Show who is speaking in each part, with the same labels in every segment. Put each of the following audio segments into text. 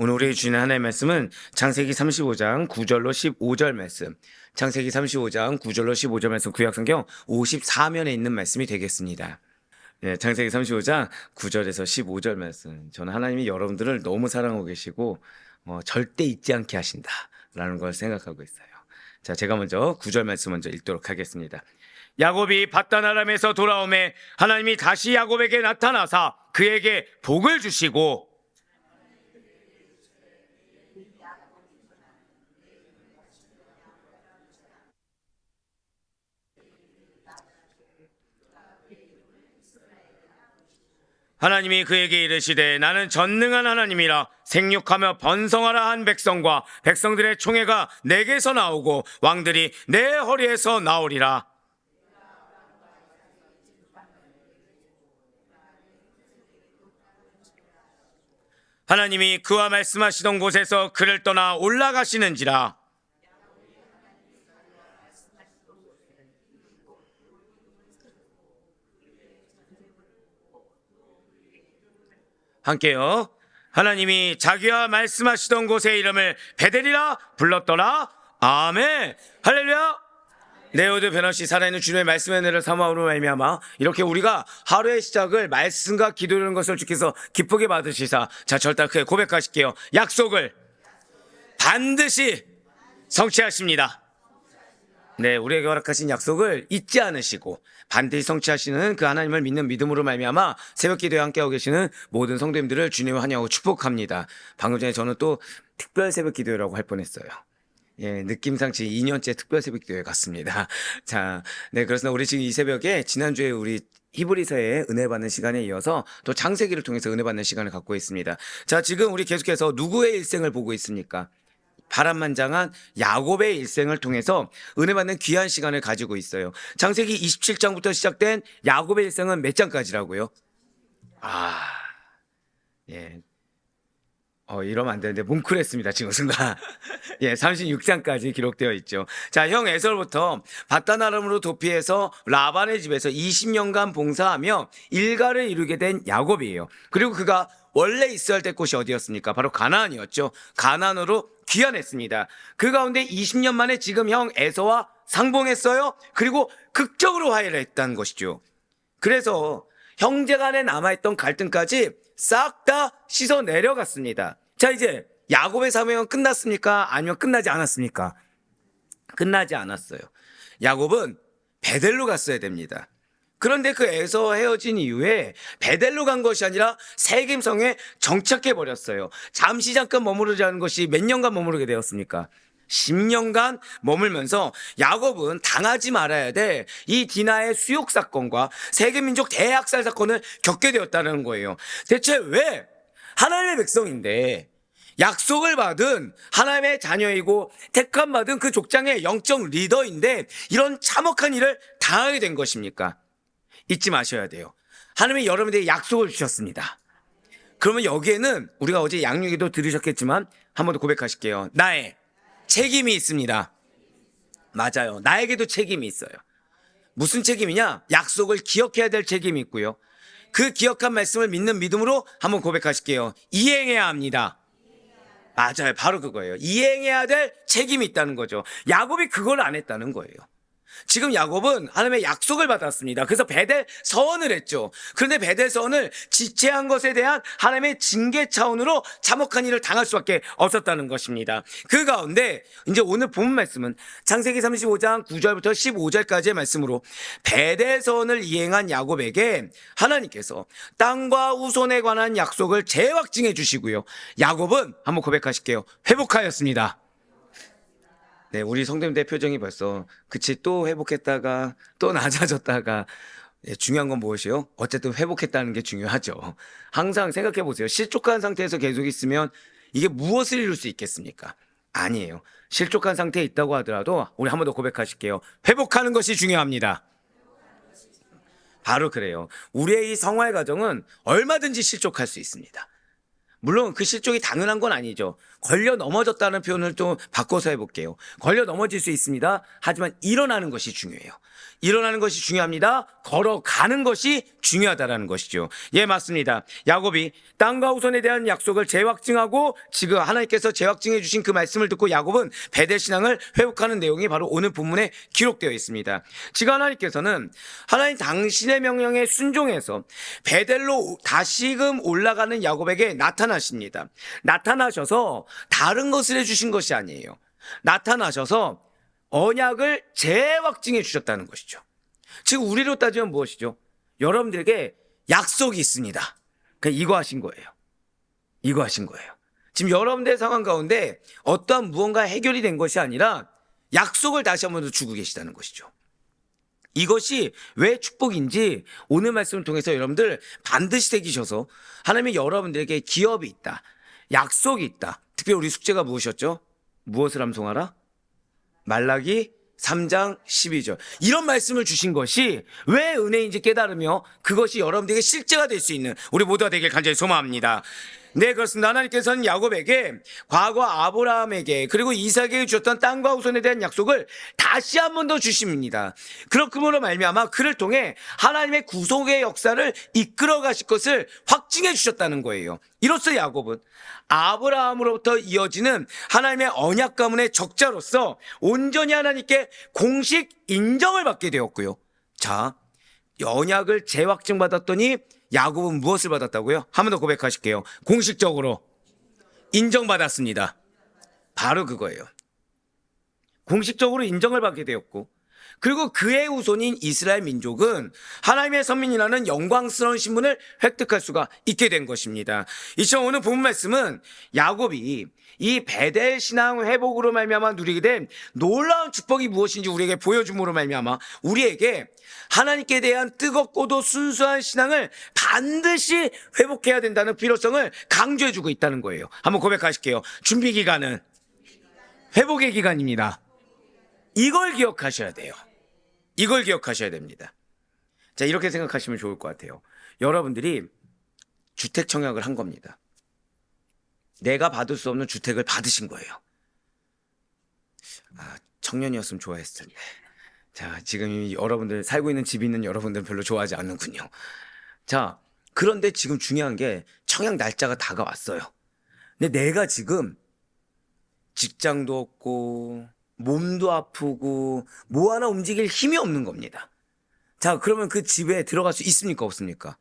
Speaker 1: 오늘 우리 주인 하나의 말씀은 창세기 35장 9절로 15절 말씀. 창세기 35장 9절로 15절 말씀 구약성경 54면에 있는 말씀이 되겠습니다. 네, 창세기 35장 9절에서 15절 말씀. 저는 하나님이 여러분들을 너무 사랑하고 계시고 절대 잊지 않게 하신다라는 걸 생각하고 있어요. 자, 제가 먼저 9절 말씀 먼저 읽도록 하겠습니다. 야곱이 밧단 아람에서 돌아오매 하나님이 다시 야곱에게 나타나사 그에게 복을 주시고 하나님이 그에게 이르시되 나는 전능한 하나님이라 생육하며 번성하라 한 백성과 백성들의 총회가 내게서 나오고 왕들이 내 허리에서 나오리라. 하나님이 그와 말씀하시던 곳에서 그를 떠나 올라가시는지라. 함께요. 하나님이 자기와 말씀하시던 곳의 이름을 베델이라 불렀더라. 아멘. 할렐루야. 네오드 변호씨 살아있는 주님의 말씀의 은혜를 사모함으로 말미암아 이렇게 우리가 하루의 시작을 말씀과 기도하는 것을 주께서 기쁘게 받으시사, 자, 절단 크게 고백하실게요. 약속을 반드시 성취하십니다. 네, 우리에게 허락하신 약속을 잊지 않으시고 반드시 성취하시는 그 하나님을 믿는 믿음으로 말미암아 새벽 기도에 함께하고 계시는 모든 성도님들을 주님을 환영하고 축복합니다. 방금 전에 저는 또 특별 새벽 기도회라고 할 뻔했어요. 예, 느낌상치 2년째 특별 새벽 기도회 갔습니다. 자, 네, 그래서 우리 지금 이 새벽에 지난주에 우리 히브리서의 은혜 받는 시간에 이어서 또 창세기를 통해서 은혜 받는 시간을 갖고 있습니다. 자, 지금 우리 계속해서 누구의 일생을 보고 있습니까? 바람만장한 야곱의 일생을 통해서 은혜 받는 귀한 시간을 가지고 있어요. 창세기 27장부터 시작된 야곱의 일생은 몇 장까지라고요? 예. 이러면 안 되는데 뭉클했습니다, 지금 순간. 예, 36장까지 기록되어 있죠. 자, 형 에서부터 밧단 아람으로 도피해서 라반의 집에서 20년간 봉사하며 일가를 이루게 된 야곱이에요. 그리고 그가 원래 있어야 할 곳이 어디였습니까? 바로 가나안이었죠. 가나안으로 귀환했습니다. 그 가운데 20년 만에 지금 형 에서와 상봉했어요. 그리고 극적으로 화해를 했다는 것이죠. 그래서 형제 간에 남아있던 갈등까지 싹 다 씻어 내려갔습니다. 자, 이제 야곱의 사명은 끝났습니까? 아니면 끝나지 않았습니까? 끝나지 않았어요. 야곱은 베델로 갔어야 됩니다. 그런데 그 에서 헤어진 이후에 베델로 간 것이 아니라 세겜성에 정착해 버렸어요. 잠깐 머무르자는 것이 몇 년간 머무르게 되었습니까? 10년간 머물면서 야곱은 당하지 말아야 될 이 디나의 수욕 사건과 세계민족 대학살 사건을 겪게 되었다는 거예요. 대체 왜 하나님의 백성인데 약속을 받은 하나님의 자녀이고 택함 받은 그 족장의 영적 리더인데 이런 참혹한 일을 당하게 된 것입니까? 잊지 마셔야 돼요. 하나님이 여러분들에게 약속을 주셨습니다. 그러면 여기에는 우리가 어제 양육에도 들으셨겠지만 한 번 더 고백하실게요. 나의 책임이 있습니다. 맞아요. 나에게도 책임이 있어요. 무슨 책임이냐? 약속을 기억해야 될 책임이 있고요. 그 기억한 말씀을 믿는 믿음으로 한번 고백하실게요. 이행해야 합니다. 맞아요. 바로 그거예요. 이행해야 될 책임이 있다는 거죠. 야곱이 그걸 안 했다는 거예요. 지금 야곱은 하나님의 약속을 받았습니다. 그래서 베델 서원을 했죠. 그런데 베델 서원을 지체한 것에 대한 하나님의 징계 차원으로 참혹한 일을 당할 수밖에 없었다는 것입니다. 그 가운데 이제 오늘 본 말씀은 창세기 35장 9절부터 15절까지의 말씀으로 베델 서원을 이행한 야곱에게 하나님께서 땅과 후손에 관한 약속을 재확증해 주시고요. 야곱은 한번 고백하실게요. 회복하였습니다. 네, 우리 성도님들 표정이 벌써 그치 또 회복했다가 또 낮아졌다가 중요한 건 무엇이요? 어쨌든 회복했다는 게 중요하죠. 항상 생각해 보세요. 실족한 상태에서 계속 있으면 이게 무엇을 이룰 수 있겠습니까? 아니에요. 실족한 상태에 있다고 하더라도 우리 한 번 더 고백하실게요. 회복하는 것이 중요합니다. 바로 그래요. 우리의 이 성화의 과정은 얼마든지 실족할 수 있습니다. 물론 그 실족이 당연한 건 아니죠. 걸려 넘어졌다는 표현을 좀 바꿔서 해볼게요. 걸려 넘어질 수 있습니다. 하지만 일어나는 것이 중요해요. 일어나는 것이 중요합니다. 걸어가는 것이 중요하다라는 것이죠. 예, 맞습니다. 야곱이 땅과 후손에 대한 약속을 재확증하고 지금 하나님께서 재확증해 주신 그 말씀을 듣고 야곱은 베델 신앙을 회복하는 내용이 바로 오늘 본문에 기록되어 있습니다. 지금 하나님께서는 하나님 당신의 명령에 순종해서 베델로 다시금 올라가는 야곱에게 나타나십니다. 나타나셔서 다른 것을 해주신 것이 아니에요. 나타나셔서 언약을 재확증해 주셨다는 것이죠. 지금 우리로 따지면 무엇이죠? 여러분들에게 약속이 있습니다. 그러니까 이거 하신 거예요. 이거 하신 거예요. 지금 여러분들의 상황 가운데 어떠한 무언가 해결이 된 것이 아니라 약속을 다시 한 번 더 주고 계시다는 것이죠. 이것이 왜 축복인지 오늘 말씀을 통해서 여러분들 반드시 새기셔서 하나님이 여러분들에게 기업이 있다, 약속이 있다. 특별히 우리 숙제가 무엇이었죠? 무엇을 암송하라? 말라기 3장 12절. 이런 말씀을 주신 것이 왜 은혜인지 깨달으며 그것이 여러분들에게 실제가 될 수 있는 우리 모두가 되길 간절히 소망합니다. 네, 그렇습니다. 하나님께서는 야곱에게 과거 아브라함에게 그리고 이삭에게 주셨던 땅과 후손에 대한 약속을 다시 한 번 더 주십니다. 그렇음으로 말미암아 그를 통해 하나님의 구속의 역사를 이끌어 가실 것을 확증해 주셨다는 거예요. 이로써 야곱은 아브라함으로부터 이어지는 하나님의 언약 가문의 적자로서 온전히 하나님께 공식 인정을 받게 되었고요. 자, 언약을 재확증받았더니 야곱은 무엇을 받았다고요? 한 번 더 고백하실게요. 공식적으로 인정받았습니다. 바로 그거예요. 공식적으로 인정을 받게 되었고, 그리고 그의 후손인 이스라엘 민족은 하나님의 선민이라는 영광스러운 신분을 획득할 수가 있게 된 것입니다. 이처럼 오늘 본 말씀은 야곱이 이 베델 신앙 회복으로 말미암아 누리게 된 놀라운 축복이 무엇인지 우리에게 보여줌으로 말미암아 우리에게 하나님께 대한 뜨겁고도 순수한 신앙을 반드시 회복해야 된다는 필요성을 강조해주고 있다는 거예요. 한번 고백하실게요. 준비 기간은 회복의 기간입니다. 이걸 기억하셔야 돼요. 이걸 기억하셔야 됩니다. 자, 이렇게 생각하시면 좋을 것 같아요. 여러분들이 주택 청약을 한 겁니다. 내가 받을 수 없는 주택을 받으신 거예요. 청년이었으면 좋아했을 텐데. 자, 지금 여러분들 살고 있는 집이 있는 여러분들은 별로 좋아하지 않는군요. 자, 그런데 지금 중요한 게 청약 날짜가 다가왔어요. 근데 내가 지금 직장도 없고 몸도 아프고 뭐 하나 움직일 힘이 없는 겁니다. 자, 그러면 그 집에 들어갈 수 있습니까? 없습니까?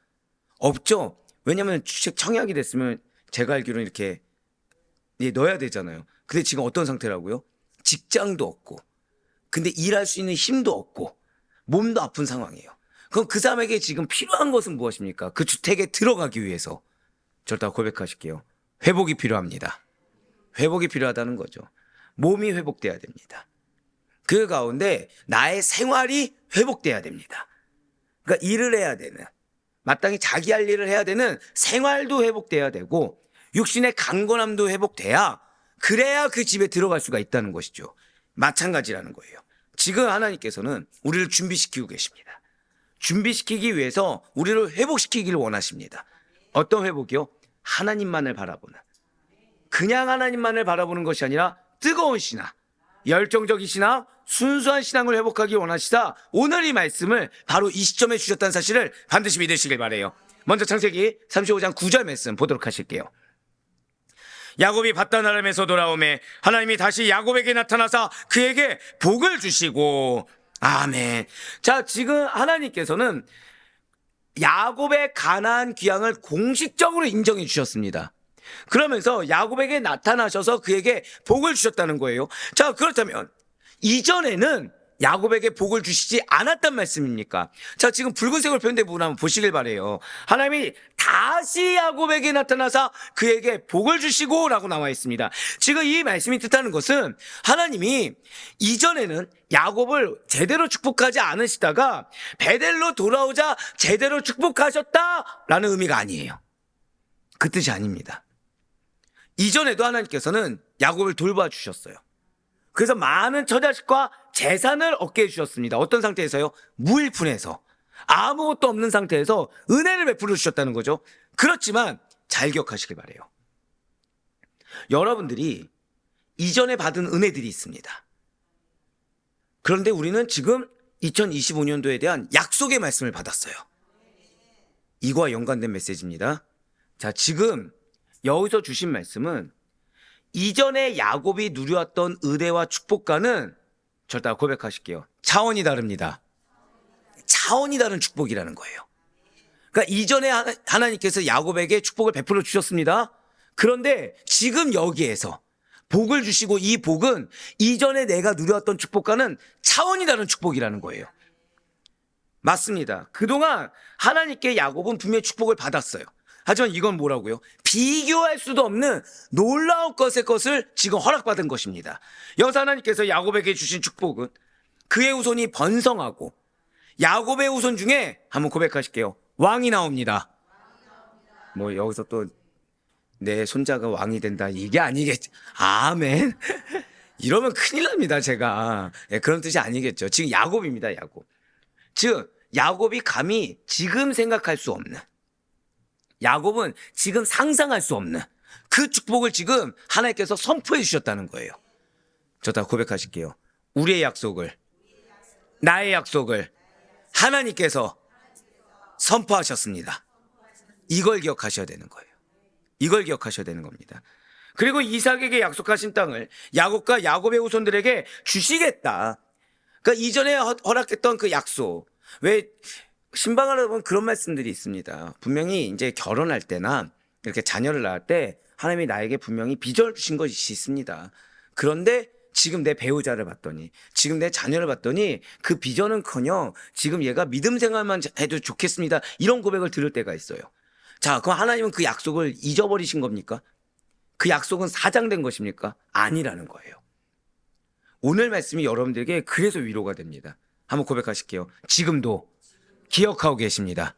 Speaker 1: 없죠. 왜냐하면 주택 청약이 됐으면 제가 알기로는 이렇게 넣어야 되잖아요. 근데 지금 어떤 상태라고요? 직장도 없고 근데 일할 수 있는 힘도 없고 몸도 아픈 상황이에요. 그럼 그 사람에게 지금 필요한 것은 무엇입니까? 그 주택에 들어가기 위해서 저를 다 고백하실게요. 회복이 필요합니다. 회복이 필요하다는 거죠. 몸이 회복돼야 됩니다. 그 가운데 나의 생활이 회복돼야 됩니다. 그러니까 일을 해야 되는, 마땅히 자기 할 일을 해야 되는 생활도 회복돼야 되고 육신의 강건함도 회복돼야 그래야 그 집에 들어갈 수가 있다는 것이죠. 마찬가지라는 거예요. 지금 하나님께서는 우리를 준비시키고 계십니다. 준비시키기 위해서 우리를 회복시키기를 원하십니다. 어떤 회복이요? 하나님만을 바라보는, 그냥 하나님만을 바라보는 것이 아니라 뜨거운 신앙, 열정적인 신앙, 순수한 신앙을 회복하기 원하시다 오늘 이 말씀을 바로 이 시점에 주셨다는 사실을 반드시 믿으시길 바라요. 먼저 창세기 35장 9절 말씀 보도록 하실게요. 야곱이 밧단 아람에서 돌아오매 하나님이 다시 야곱에게 나타나사 그에게 복을 주시고, 아멘. 자, 지금 하나님께서는 야곱의 가나안 귀향을 공식적으로 인정해 주셨습니다. 그러면서 야곱에게 나타나셔서 그에게 복을 주셨다는 거예요. 자, 그렇다면 이전에는 야곱에게 복을 주시지 않았단 말씀입니까? 자, 지금 붉은색으로 표현된 부분 한번 보시길 바래요. 하나님이 다시 야곱에게 나타나서 그에게 복을 주시고 라고 나와 있습니다. 지금 이 말씀이 뜻하는 것은 하나님이 이전에는 야곱을 제대로 축복하지 않으시다가 베델로 돌아오자 제대로 축복하셨다라는 의미가 아니에요. 그 뜻이 아닙니다. 이전에도 하나님께서는 야곱을 돌봐주셨어요. 그래서 많은 처자식과 재산을 얻게 해주셨습니다. 어떤 상태에서요? 무일푼에서, 아무것도 없는 상태에서 은혜를 베풀어 주셨다는 거죠. 그렇지만 잘 기억하시길 바라요. 여러분들이 이전에 받은 은혜들이 있습니다. 그런데 우리는 지금 2025년도에 대한 약속의 말씀을 받았어요. 이거와 연관된 메시지입니다. 자, 지금 여기서 주신 말씀은 이전에 야곱이 누려왔던 은혜와 축복과는 절대 고백하실게요. 차원이 다릅니다. 차원이 다른 축복이라는 거예요. 그러니까 이전에 하나님께서 야곱에게 축복을 베풀어 주셨습니다. 그런데 지금 여기에서 복을 주시고 이 복은 이전에 내가 누려왔던 축복과는 차원이 다른 축복이라는 거예요. 맞습니다. 그동안 하나님께 야곱은 분명히 축복을 받았어요. 하지만 이건 뭐라고요? 비교할 수도 없는 놀라운 것을 지금 허락받은 것입니다. 여기서 하나님께서 야곱에게 주신 축복은 그의 후손이 번성하고 야곱의 후손 중에 한번 고백하실게요. 왕이 나옵니다. 뭐 여기서 또 내 손자가 왕이 된다 이게 아니겠죠. 아멘. 이러면 큰일 납니다 제가. 그런 뜻이 아니겠죠. 지금 야곱입니다. 야곱. 즉 야곱이 감히 지금 생각할 수 없는, 야곱은 지금 상상할 수 없는 그 축복을 지금 하나님께서 선포해 주셨다는 거예요. 저 다 고백하실게요. 우리의 약속을, 나의 약속을 하나님께서 선포하셨습니다. 이걸 기억하셔야 되는 거예요. 이걸 기억하셔야 되는 겁니다. 그리고 이삭에게 약속하신 땅을 야곱과 야곱의 후손들에게 주시겠다. 그러니까 이전에 허락했던 그 약속. 왜 신방하다 보면 그런 말씀들이 있습니다. 분명히 이제 결혼할 때나 이렇게 자녀를 낳을 때 하나님이 나에게 분명히 비전을 주신 것이 있습니다. 그런데 지금 내 배우자를 봤더니, 지금 내 자녀를 봤더니 그 비전은커녕 지금 얘가 믿음 생활만 해도 좋겠습니다. 이런 고백을 들을 때가 있어요. 자, 그럼 하나님은 그 약속을 잊어버리신 겁니까? 그 약속은 사장된 것입니까? 아니라는 거예요. 오늘 말씀이 여러분들에게 그래서 위로가 됩니다. 한번 고백하실게요. 지금도 기억하고 계십니다.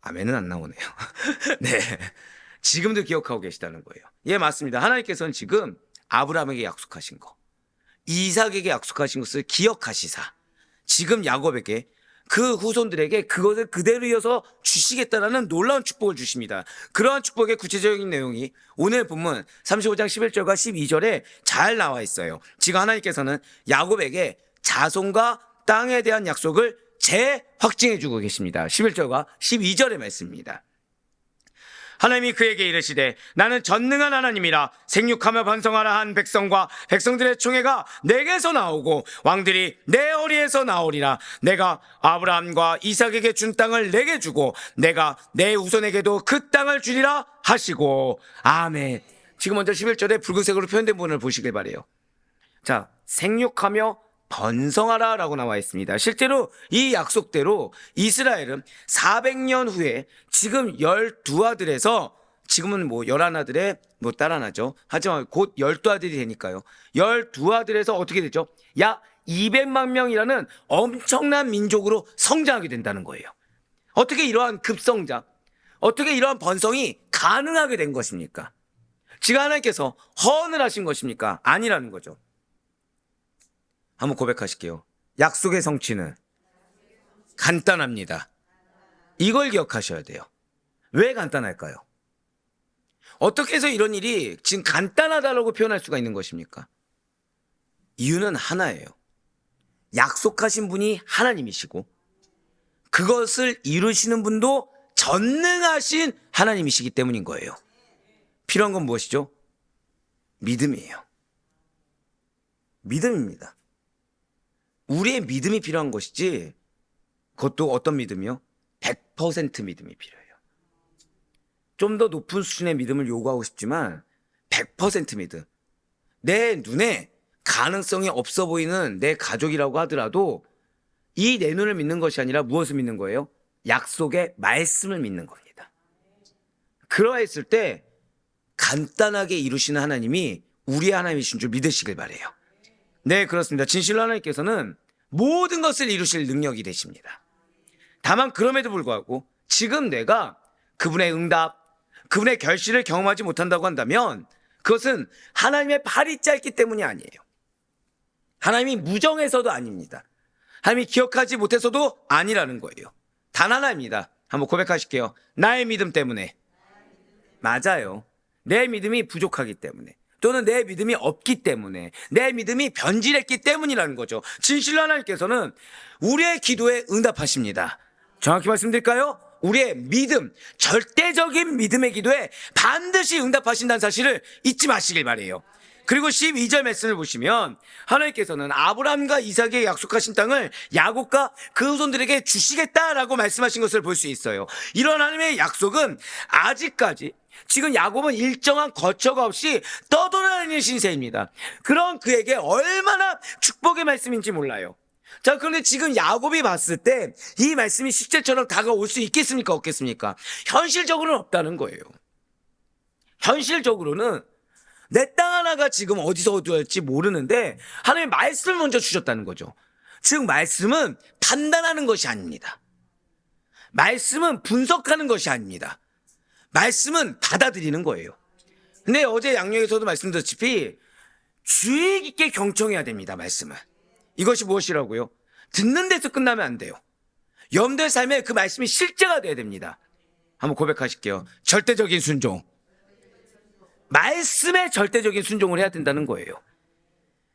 Speaker 1: 아멘은 안 나오네요. 네, 지금도 기억하고 계시다는 거예요. 예, 맞습니다. 하나님께서는 지금 아브라함에게 약속하신 거, 이삭에게 약속하신 것을 기억하시사 지금 야곱에게 그 후손들에게 그것을 그대로 이어서 주시겠다라는 놀라운 축복을 주십니다. 그러한 축복의 구체적인 내용이 오늘 본문 35장 11절과 12절에 잘 나와 있어요. 지금 하나님께서는 야곱에게 자손과 땅에 대한 약속을 재확증해 주고 계십니다. 11절과 12절의 말씀입니다. 하나님이 그에게 이르시되 나는 전능한 하나님이라 생육하며 번성하라 한 백성과 백성들의 총회가 내게서 나오고 왕들이 내 허리에서 나오리라. 내가 아브라함과 이삭에게 준 땅을 내게 주고 내가 내 후손에게도 그 땅을 주리라 하시고. 아멘. 지금 먼저 11절에 붉은색으로 표현된 부분을 보시길 바래요. 자, 생육하며 번성하라 라고 나와 있습니다. 실제로 이 약속대로 이스라엘은 400년 후에 지금 12아들에서, 지금은 뭐 11아들의 뭐 딸 하나죠. 하지만 곧 12아들이 되니까요. 12아들에서 어떻게 되죠? 약 200만 명이라는 엄청난 민족으로 성장하게 된다는 거예요. 어떻게 이러한 급성장, 어떻게 이러한 번성이 가능하게 된 것입니까? 지금 하나님께서 허언을 하신 것입니까? 아니라는 거죠. 한번 고백하실게요. 약속의 성취는 간단합니다. 이걸 기억하셔야 돼요. 왜 간단할까요? 어떻게 해서 이런 일이 지금 간단하다고 표현할 수가 있는 것입니까? 이유는 하나예요. 약속하신 분이 하나님이시고 그것을 이루시는 분도 전능하신 하나님이시기 때문인 거예요. 필요한 건 무엇이죠? 믿음이에요. 믿음입니다. 우리의 믿음이 필요한 것이지, 그것도 어떤 믿음이요? 100% 믿음이 필요해요. 좀 더 높은 수준의 믿음을 요구하고 싶지만 100% 믿음. 내 눈에 가능성이 없어 보이는 내 가족이라고 하더라도 이 내 눈을 믿는 것이 아니라 무엇을 믿는 거예요? 약속의 말씀을 믿는 겁니다. 그러했을 때 간단하게 이루시는 하나님이 우리의 하나님이신 줄 믿으시길 바래요. 네, 그렇습니다. 진실로 하나님께서는 모든 것을 이루실 능력이 되십니다. 다만 그럼에도 불구하고 지금 내가 그분의 응답, 그분의 결실을 경험하지 못한다고 한다면 그것은 하나님의 발이 짧기 때문이 아니에요. 하나님이 무정해서도 아닙니다. 하나님이 기억하지 못해서도 아니라는 거예요. 단 하나입니다. 한번 고백하실게요. 나의 믿음 때문에. 맞아요. 내 믿음이 부족하기 때문에, 또는 내 믿음이 없기 때문에, 내 믿음이 변질했기 때문이라는 거죠. 진실로 하나님께서는 우리의 기도에 응답하십니다. 정확히 말씀드릴까요? 우리의 믿음, 절대적인 믿음의 기도에 반드시 응답하신다는 사실을 잊지 마시길 바래요. 그리고 12절 말씀을 보시면 하나님께서는 아브라함과 이삭에게 약속하신 땅을 야곱과 그 후손들에게 주시겠다라고 말씀하신 것을 볼 수 있어요. 이런 하나님의 약속은 아직까지, 지금 야곱은 일정한 거처가 없이 떠돌아다니는 신세입니다. 그런 그에게 얼마나 축복의 말씀인지 몰라요. 자, 그런데 지금 야곱이 봤을 때 이 말씀이 실제처럼 다가올 수 있겠습니까? 없겠습니까? 현실적으로는 없다는 거예요. 현실적으로는 내 땅 하나가 지금 어디서 얻어질지 모르는데 하나님의 말씀을 먼저 주셨다는 거죠. 즉 말씀은 판단하는 것이 아닙니다. 말씀은 분석하는 것이 아닙니다. 말씀은 받아들이는 거예요. 근데 어제 양육에서도 말씀드렸다시피 주의 깊게 경청해야 됩니다. 말씀을. 이것이 무엇이라고요? 듣는 데서 끝나면 안 돼요. 여러분들의 삶에 그 말씀이 실제가 돼야 됩니다. 한번 고백하실게요. 절대적인 순종. 말씀에 절대적인 순종을 해야 된다는 거예요.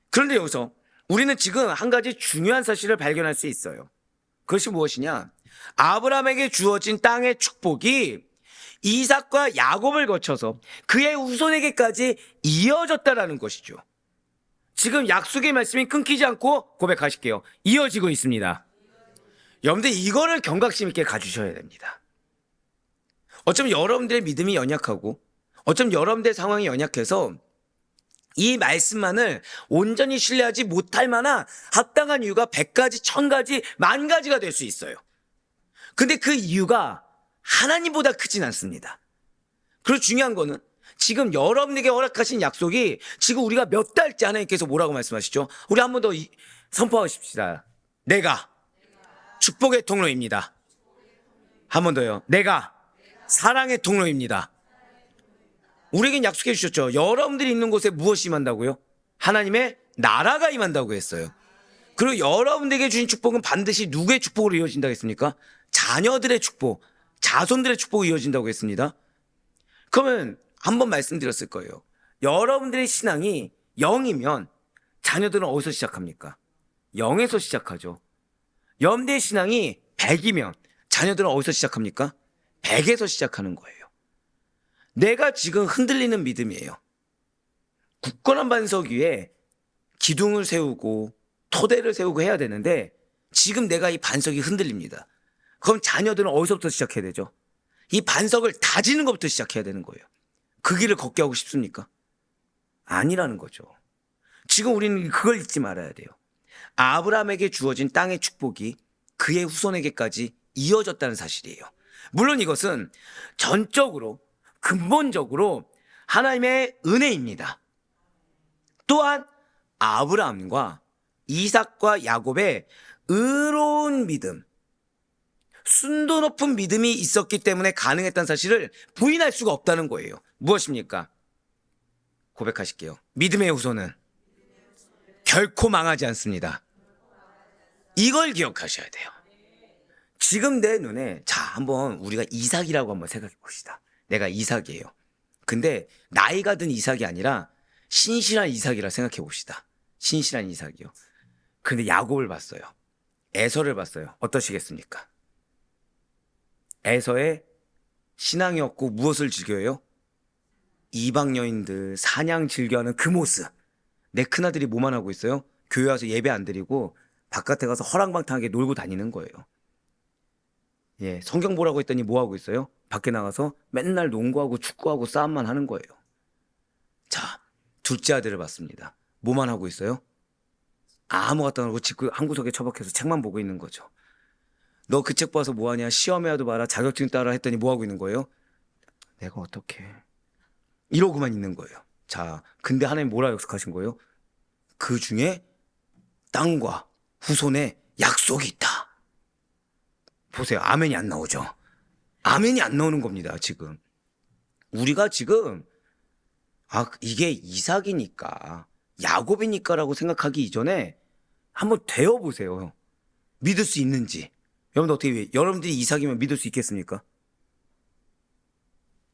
Speaker 1: 그런데 여기서 우리는 지금 한 가지 중요한 사실을 발견할 수 있어요. 그것이 무엇이냐? 아브라함에게 주어진 땅의 축복이 이삭과 야곱을 거쳐서 그의 후손에게까지 이어졌다라는 것이죠. 지금 약속의 말씀이 끊기지 않고 고백하실게요. 이어지고 있습니다. 여러분들 이거를 경각심 있게 가주셔야 됩니다. 어쩌면 여러분들의 믿음이 연약하고 어쩌면 여러분들의 상황이 연약해서 이 말씀만을 온전히 신뢰하지 못할 만한 합당한 이유가 100가지, 1000가지, 10,000가지가 될 수 있어요. 근데 그 이유가 하나님보다 크진 않습니다. 그리고 중요한 거는 지금 여러분에게 허락하신 약속이 지금 우리가 몇 달째 하나님께서 뭐라고 말씀하시죠? 우리 한 번 더 선포하십시다. 내가 축복의 통로입니다. 한 번 더요. 내가 사랑의 통로입니다. 우리에겐 약속해 주셨죠. 여러분들이 있는 곳에 무엇이 임한다고요? 하나님의 나라가 임한다고 했어요. 그리고 여러분들에게 주신 축복은 반드시 누구의 축복으로 이어진다고 했습니까? 자녀들의 축복, 자손들의 축복으로 이어진다고 했습니다. 그러면 한번 말씀드렸을 거예요. 여러분들의 신앙이 0이면 자녀들은 어디서 시작합니까? 0에서 시작하죠. 여러분들의 신앙이 100이면 자녀들은 어디서 시작합니까? 100에서 시작하는 거예요. 내가 지금 흔들리는 믿음이에요. 굳건한 반석 위에 기둥을 세우고 토대를 세우고 해야 되는데 지금 내가 이 반석이 흔들립니다. 그럼 자녀들은 어디서부터 시작해야 되죠? 이 반석을 다지는 것부터 시작해야 되는 거예요. 그 길을 걷게 하고 싶습니까? 아니라는 거죠. 지금 우리는 그걸 잊지 말아야 돼요. 아브라함에게 주어진 땅의 축복이 그의 후손에게까지 이어졌다는 사실이에요. 물론 이것은 전적으로 근본적으로 하나님의 은혜입니다. 또한 아브라함과 이삭과 야곱의 의로운 믿음, 순도 높은 믿음이 있었기 때문에 가능했다는 사실을 부인할 수가 없다는 거예요. 무엇입니까? 고백하실게요. 믿음의 후손은 결코 망하지 않습니다. 이걸 기억하셔야 돼요. 지금 내 눈에 자 한번 우리가 이삭이라고 한번 생각해 봅시다. 내가 이삭이에요. 근데 나이가 든 이삭이 아니라 신실한 이삭이라 생각해 봅시다. 신실한 이삭이요. 근데 야곱을 봤어요. 에서를 봤어요. 어떠시겠습니까? 에서의 신앙이 없고 무엇을 즐겨요? 이방 여인들 사냥 즐겨하는 그 모습. 내 큰아들이 뭐만 하고 있어요? 교회 와서 예배 안 드리고 바깥에 가서 허랑방탕하게 놀고 다니는 거예요. 예, 성경 보라고 했더니 뭐 하고 있어요? 밖에 나가서 맨날 농구하고 축구하고 싸움만 하는 거예요. 자, 둘째 아들을 봤습니다. 뭐만 하고 있어요? 아무것도 안 하고 집 한 구석에 처박혀서 책만 보고 있는 거죠. 너 그 책 봐서 뭐하냐? 시험해야도 마라. 자격증 따라 했더니 뭐 하고 있는 거예요? 내가 어떻게 이러고만 있는 거예요. 자, 근데 하나님 뭐라 약속하신 거예요? 그 중에 땅과 후손에 약속이 있다. 보세요. 아멘이 안 나오죠. 아멘이 안 나오는 겁니다. 지금 우리가 지금 이게 이삭이니까 야곱이니까라고 생각하기 이전에 한번 되어보세요. 믿을 수 있는지. 여러분들이 이삭이면 믿을 수 있겠습니까?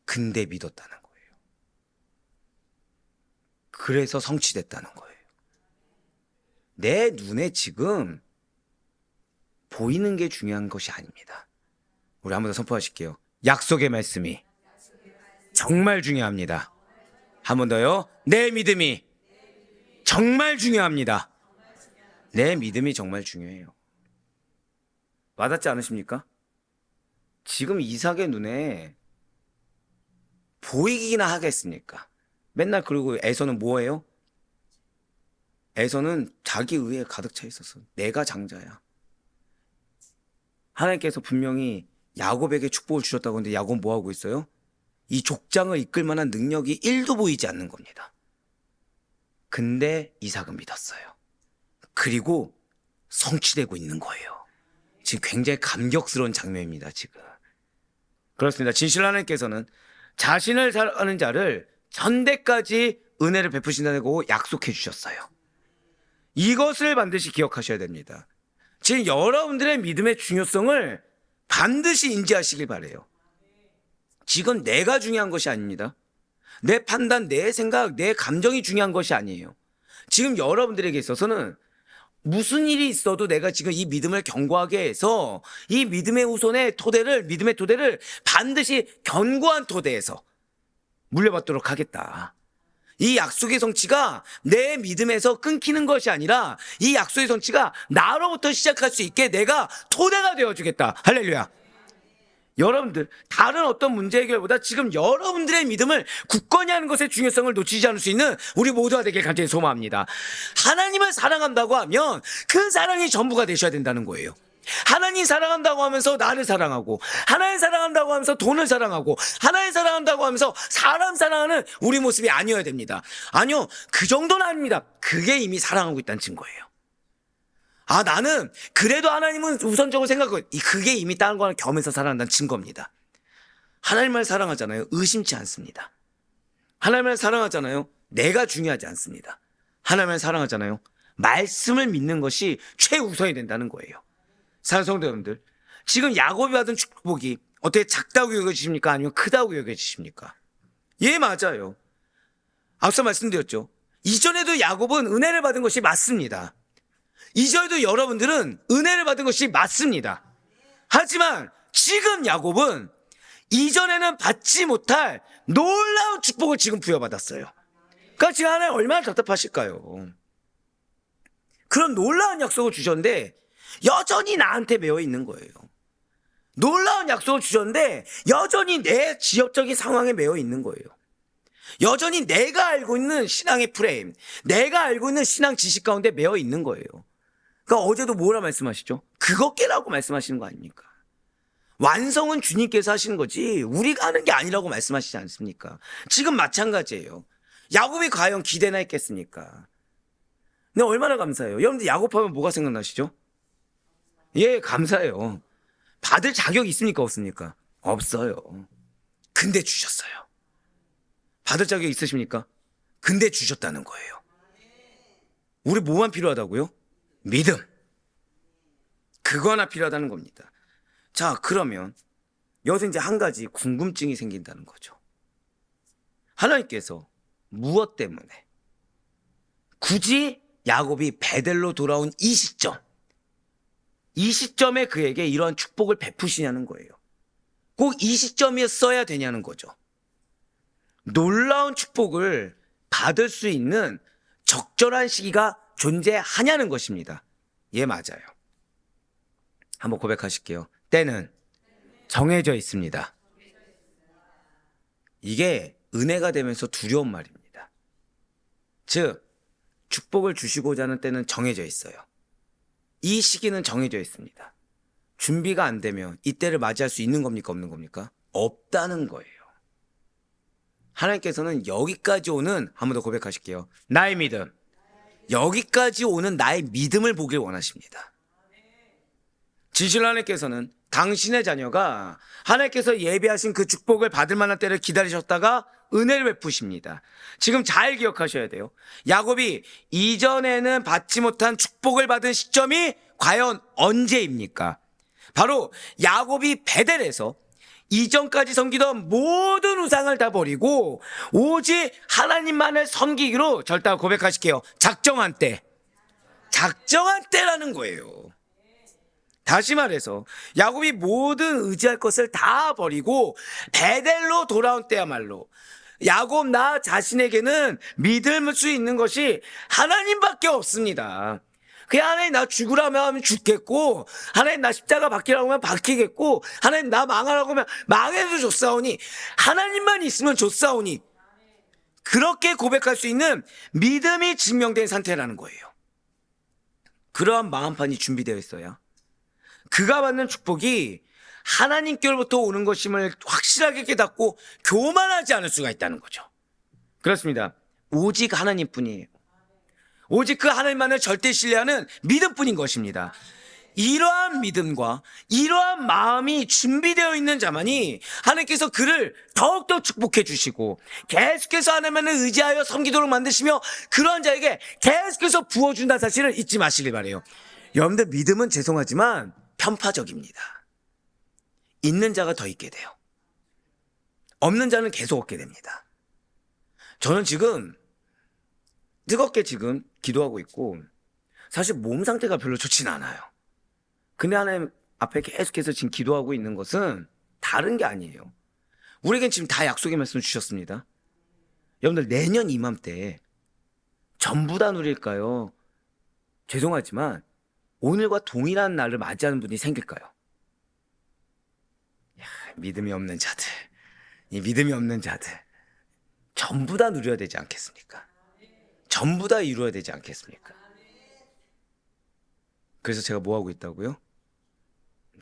Speaker 1: 근데 믿었다는 거예요. 그래서 성취됐다는 거예요. 내 눈에 지금 보이는 게 중요한 것이 아닙니다. 우리 한 번 더 선포하실게요. 약속의 말씀이 정말 중요합니다. 한 번 더요. 내 믿음이 정말 중요합니다. 내 믿음이 정말 중요해요. 와닿지 않으십니까? 지금 이삭의 눈에 보이기나 하겠습니까? 맨날 그리고 에서는 뭐예요? 에서는 자기 의에 가득 차 있어서 내가 장자야. 하나님께서 분명히 야곱에게 축복을 주셨다고 하는데 야곱은 뭐하고 있어요? 이 족장을 이끌 만한 능력이 1도 보이지 않는 겁니다. 근데 이삭은 믿었어요. 그리고 성취되고 있는 거예요. 지금 굉장히 감격스러운 장면입니다. 지금 그렇습니다. 진실로 하나님께서는 자신을 사랑하는 자를 전대까지 은혜를 베푸신다고 약속해 주셨어요. 이것을 반드시 기억하셔야 됩니다. 지금 여러분들의 믿음의 중요성을 반드시 인지하시길 바라요. 지금 내가 중요한 것이 아닙니다. 내 판단, 내 생각, 내 감정이 중요한 것이 아니에요. 지금 여러분들에게 있어서는 무슨 일이 있어도 내가 지금 이 믿음을 견고하게 해서 이 믿음의 믿음의 토대를 반드시 견고한 토대에서 물려받도록 하겠다. 이 약속의 성취가 내 믿음에서 끊기는 것이 아니라 이 약속의 성취가 나로부터 시작할 수 있게 내가 토대가 되어주겠다. 할렐루야. 여러분들 다른 어떤 문제 해결보다 지금 여러분들의 믿음을 굳건히 하는 것의 중요성을 놓치지 않을 수 있는 우리 모두가 되길 간절히 소망합니다. 하나님을 사랑한다고 하면 그 사랑이 전부가 되셔야 된다는 거예요. 하나님 사랑한다고 하면서 나를 사랑하고, 하나님 사랑한다고 하면서 돈을 사랑하고, 하나님 사랑한다고 하면서 사람 사랑하는 우리 모습이 아니어야 됩니다. 아니요, 그 정도는 아닙니다. 그게 이미 사랑하고 있다는 증거예요. 아, 나는 그래도 하나님은 우선적으로 생각하고, 그게 이미 다른 거랑 겸해서 사랑한다는 증거입니다. 하나님을 사랑하잖아요. 의심치 않습니다. 하나님을 사랑하잖아요. 내가 중요하지 않습니다. 하나님을 사랑하잖아요. 말씀을 믿는 것이 최우선이 된다는 거예요. 사랑하는 성도 여러분들, 지금 야곱이 받은 축복이 어떻게 작다고 여겨지십니까? 아니면 크다고 여겨지십니까? 예, 맞아요. 앞서 말씀드렸죠. 이전에도 야곱은 은혜를 받은 것이 맞습니다. 이전에도 여러분들은 은혜를 받은 것이 맞습니다. 하지만 지금 야곱은 이전에는 받지 못할 놀라운 축복을 지금 부여받았어요. 그러니까 지금 하나님 얼마나 답답하실까요? 그런 놀라운 약속을 주셨는데 여전히 나한테 매여 있는 거예요. 놀라운 약속을 주셨는데 여전히 내 지역적인 상황에 매여 있는 거예요. 여전히 내가 알고 있는 신앙의 프레임, 내가 알고 있는 신앙 지식 가운데 매여 있는 거예요. 그러니까 어제도 뭐라 말씀하시죠? 그것 깨라고 말씀하시는 거 아닙니까? 완성은 주님께서 하시는 거지 우리가 하는 게 아니라고 말씀하시지 않습니까? 지금 마찬가지예요. 야곱이 과연 기대나 했겠습니까? 근데 얼마나 감사해요. 여러분들 야곱하면 뭐가 생각나시죠? 예, 감사해요. 받을 자격이 있습니까? 없습니까? 없어요. 근데 주셨어요. 받을 자격이 있으십니까? 근데 주셨다는 거예요. 우리 뭐만 필요하다고요? 믿음. 그거 하나 필요하다는 겁니다. 자, 그러면 여기서 이제 한 가지 궁금증이 생긴다는 거죠. 하나님께서 무엇 때문에 굳이 야곱이 베델로 돌아온 이 시점에 그에게 이러한 축복을 베푸시냐는 거예요. 꼭 이 시점이었어야 되냐는 거죠. 놀라운 축복을 받을 수 있는 적절한 시기가 존재하냐는 것입니다. 예, 맞아요. 한번 고백하실게요. 때는 정해져 있습니다. 이게 은혜가 되면서 두려운 말입니다. 즉, 축복을 주시고자 하는 때는 정해져 있어요. 이 시기는 정해져 있습니다. 준비가 안 되면 이때를 맞이할 수 있는 겁니까? 없는 겁니까? 없다는 거예요. 하나님께서는 여기까지 오는, 한 번 더 고백하실게요. 나의 믿음. 여기까지 오는 나의 믿음을 보길 원하십니다. 진실로 하나님께서는 당신의 자녀가 하나님께서 예비하신 그 축복을 받을 만한 때를 기다리셨다가 은혜를 베푸십니다. 지금 잘 기억하셔야 돼요. 야곱이 이전에는 받지 못한 축복을 받은 시점이 과연 언제입니까? 바로 야곱이 베델에서 이전까지 섬기던 모든 우상을 다 버리고 오직 하나님만을 섬기기로 절단 고백하실게요. 작정한 때. 작정한 때라는 거예요. 다시 말해서 야곱이 모든 의지할 것을 다 버리고 베델로 돌아온 때야말로 야곱 나 자신에게는 믿을 수 있는 것이 하나님밖에 없습니다. 그냥 하나님 나 죽으라면 하면 죽겠고, 하나님 나 십자가 박히라고 하면 박히겠고, 하나님 나 망하라고 하면 망해도 좋사오니, 하나님만 있으면 좋사오니, 그렇게 고백할 수 있는 믿음이 증명된 상태라는 거예요. 그러한 마음판이 준비되어 있어야 그가 받는 축복이 하나님께로부터 오는 것임을 확실하게 깨닫고 교만하지 않을 수가 있다는 거죠. 그렇습니다. 오직 하나님뿐이에요. 오직 그 하나님만을 절대 신뢰하는 믿음뿐인 것입니다. 이러한 믿음과 이러한 마음이 준비되어 있는 자만이 하나님께서 그를 더욱더 축복해 주시고 계속해서 하나님만을 의지하여 섬기도록 만드시며 그러한 자에게 계속해서 부어준다는 사실을 잊지 마시길 바라요. 여러분들 믿음은 죄송하지만 편파적입니다. 있는 자가 더 있게 돼요. 없는 자는 계속 얻게 됩니다. 저는 지금 뜨겁게 지금 기도하고 있고 사실 몸 상태가 별로 좋진 않아요. 근데 하나님 앞에 계속해서 지금 기도하고 있는 것은 다른 게 아니에요. 우리에겐 지금 다 약속의 말씀 주셨습니다. 여러분들 내년 이맘때 전부 다 누릴까요? 죄송하지만 오늘과 동일한 날을 맞이하는 분이 생길까요? 믿음이 없는 자들, 이 믿음이 없는 자들 전부 다 누려야 되지 않겠습니까? 전부 다 이루어야 되지 않겠습니까? 그래서 제가 뭐 하고 있다고요?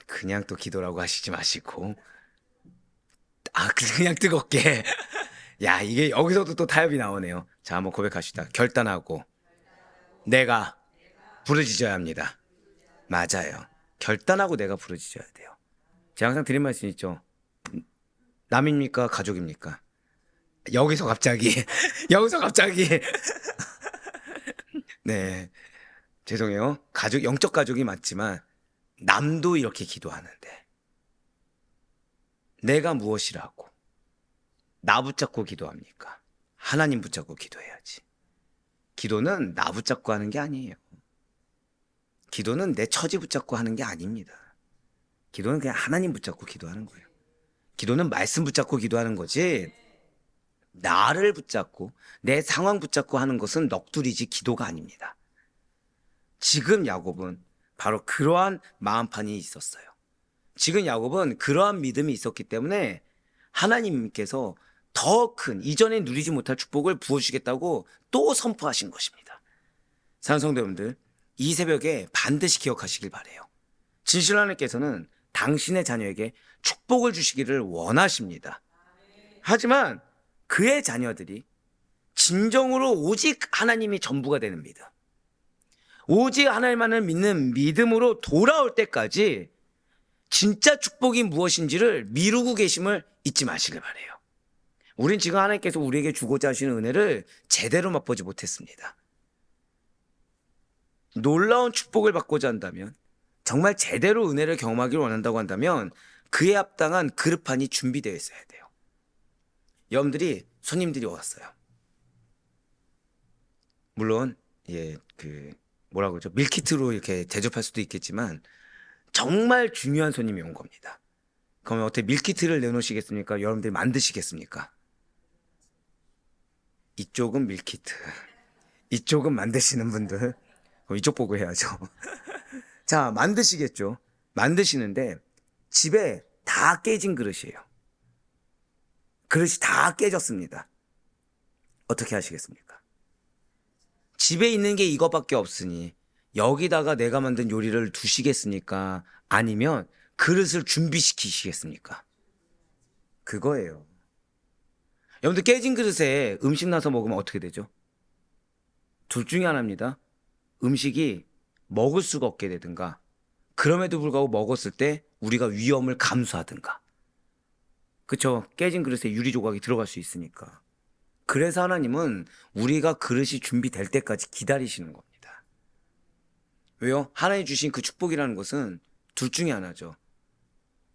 Speaker 1: 그냥 또 기도라고 하시지 마시고 그냥 뜨겁게 야 이게 여기서도 또 타협이 나오네요. 자 한번 고백합시다. 결단하고 내가 부르짖어야 합니다. 맞아요. 결단하고 내가 부르짖어야 돼요. 제가 항상 드린 말씀 있죠. 남입니까? 가족입니까? 여기서 갑자기 네 죄송해요. 가족 영적 가족이 맞지만 남도 이렇게 기도하는데 내가 무엇이라고 나 붙잡고 기도합니까? 하나님 붙잡고 기도해야지. 기도는 나 붙잡고 하는 게 아니에요. 기도는 내 처지 붙잡고 하는 게 아닙니다. 기도는 그냥 하나님 붙잡고 기도하는 거예요. 기도는 말씀 붙잡고 기도하는 거지 나를 붙잡고 내 상황 붙잡고 하는 것은 넋두리지 기도가 아닙니다. 지금 야곱은 바로 그러한 마음판이 있었어요. 지금 야곱은 그러한 믿음이 있었기 때문에 하나님께서 더 큰 이전에 누리지 못할 축복을 부어주시겠다고 또 선포하신 것입니다. 사랑하는 성도 여러분들, 이 새벽에 반드시 기억하시길 바라요. 진실 하나님께서는 당신의 자녀에게 축복을 주시기를 원하십니다. 하지만 그의 자녀들이 진정으로 오직 하나님이 전부가 되는 믿음, 오직 하나님만을 믿는 믿음으로 돌아올 때까지 진짜 축복이 무엇인지를 미루고 계심을 잊지 마시길 바라요. 우린 지금 하나님께서 우리에게 주고자 하시는 은혜를 제대로 맛보지 못했습니다. 놀라운 축복을 받고자 한다면, 정말 제대로 은혜를 경험하기를 원한다고 한다면 그에 합당한 그릇판이 준비되어 있어야 돼요. 여러분들이 손님들이 왔어요. 물론 뭐라고 그러죠? 밀키트로 이렇게 대접할 수도 있겠지만 정말 중요한 손님이 온 겁니다. 그러면 어떻게 밀키트를 내놓으시겠습니까? 여러분들이 만드시겠습니까? 이쪽은 밀키트, 이쪽은 만드시는 분들, 그럼 이쪽 보고 해야죠. 자, 만드시겠죠. 만드시는데 집에 다 깨진 그릇이에요. 그릇이 다 깨졌습니다. 어떻게 하시겠습니까? 집에 있는 게 이것밖에 없으니 여기다가 내가 만든 요리를 두시겠습니까? 아니면 그릇을 준비시키시겠습니까? 그거예요. 여러분들 깨진 그릇에 음식 놔서 먹으면 어떻게 되죠? 둘 중에 하나입니다. 음식이 먹을 수가 없게 되든가, 그럼에도 불구하고 먹었을 때 우리가 위험을 감수하든가. 그쵸? 깨진 그릇에 유리 조각이 들어갈 수 있으니까. 그래서 하나님은 우리가 그릇이 준비될 때까지 기다리시는 겁니다. 왜요? 하나님 주신 그 축복이라는 것은 둘 중에 하나죠.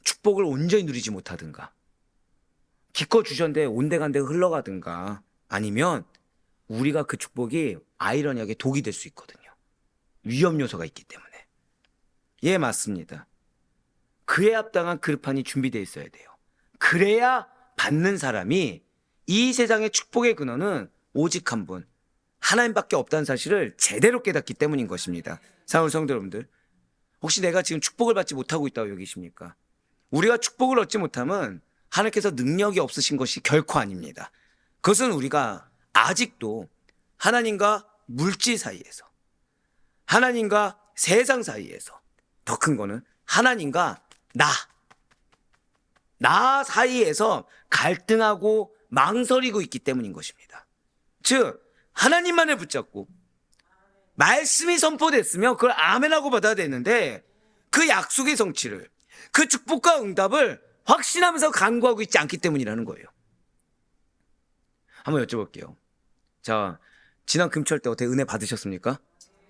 Speaker 1: 축복을 온전히 누리지 못하든가, 기껏 주셨는데 온데간데 흘러가든가, 아니면 우리가 그 축복이 아이러니하게 독이 될 수 있거든요. 위험 요소가 있기 때문에. 예, 맞습니다. 그에 합당한 그릇판이 준비되어 있어야 돼요. 그래야 받는 사람이 이 세상의 축복의 근원은 오직 한 분, 하나님밖에 없다는 사실을 제대로 깨닫기 때문인 것입니다. 사랑하는 성도 여러분들, 혹시 내가 지금 축복을 받지 못하고 있다고 여기십니까? 우리가 축복을 얻지 못하면 하나님께서 능력이 없으신 것이 결코 아닙니다. 그것은 우리가 아직도 하나님과 물질 사이에서, 하나님과 세상 사이에서, 더 큰 거는 하나님과 나 사이에서 갈등하고 망설이고 있기 때문인 것입니다. 즉 하나님만을 붙잡고 말씀이 선포됐으면 그걸 아멘하고 받아야 되는데, 그 약속의 성취를, 그 축복과 응답을 확신하면서 간구하고 있지 않기 때문이라는 거예요. 한번 여쭤볼게요. 자, 지난 금철 때 어떻게 은혜 받으셨습니까?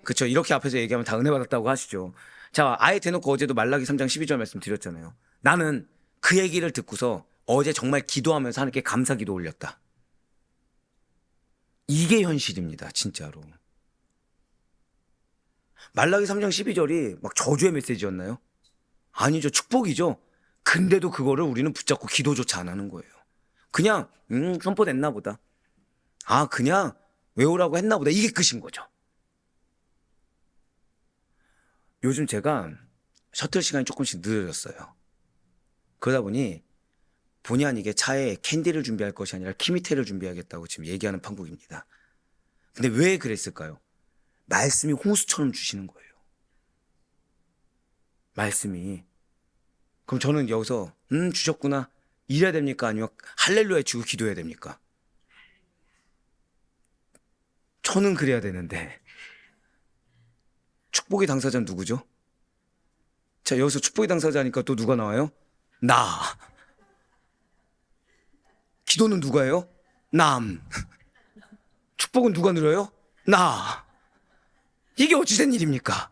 Speaker 1: 그쵸, 이렇게 앞에서 얘기하면 다 은혜 받았다고 하시죠. 자, 아예 대놓고 어제도 말라기 3장 12절 말씀 드렸잖아요. 나는 그 얘기를 듣고서 어제 정말 기도하면서 하나님께 감사 기도 올렸다. 이게 현실입니다, 진짜로. 말라기 3장 12절이 막 저주의 메시지였나요? 아니죠, 축복이죠. 근데도 그거를 우리는 붙잡고 기도조차 안 하는 거예요. 그냥 선포됐나 보다, 그냥 외우라고 했나 보다, 이게 끝인 거죠. 요즘 제가 셔틀 시간이 조금씩 늦어졌어요. 그러다 보니 본의 아니게 차에 캔디를 준비할 것이 아니라 키미테를 준비하겠다고 지금 얘기하는 판국입니다. 근데 왜 그랬을까요? 말씀이 홍수처럼 주시는 거예요. 말씀이. 그럼 저는 여기서 주셨구나 이래야 됩니까? 아니면 할렐루야 주고 기도해야 됩니까? 저는 그래야 되는데. 축복의 당사자는 누구죠? 자, 여기서 축복의 당사자니까 또 누가 나와요? 나. 기도는 누가 해요? 남. 축복은 누가 누려요? 나. 이게 어찌 된 일입니까?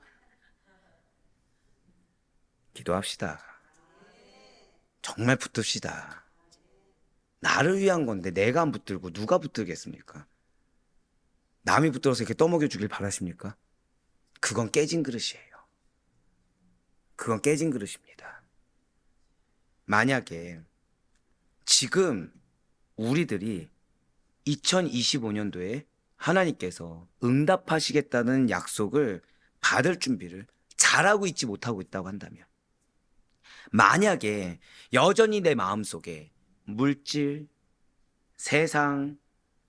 Speaker 1: 기도합시다. 정말 붙듭시다. 나를 위한 건데 내가 안 붙들고 누가 붙들겠습니까? 남이 붙들어서 이렇게 떠먹여 주길 바라십니까? 그건 깨진 그릇이에요. 그건 깨진 그릇입니다. 만약에 지금 우리들이 2025년도에 하나님께서 응답하시겠다는 약속을 받을 준비를 잘하고 있지 못하고 있다고 한다면, 만약에 여전히 내 마음속에 물질, 세상,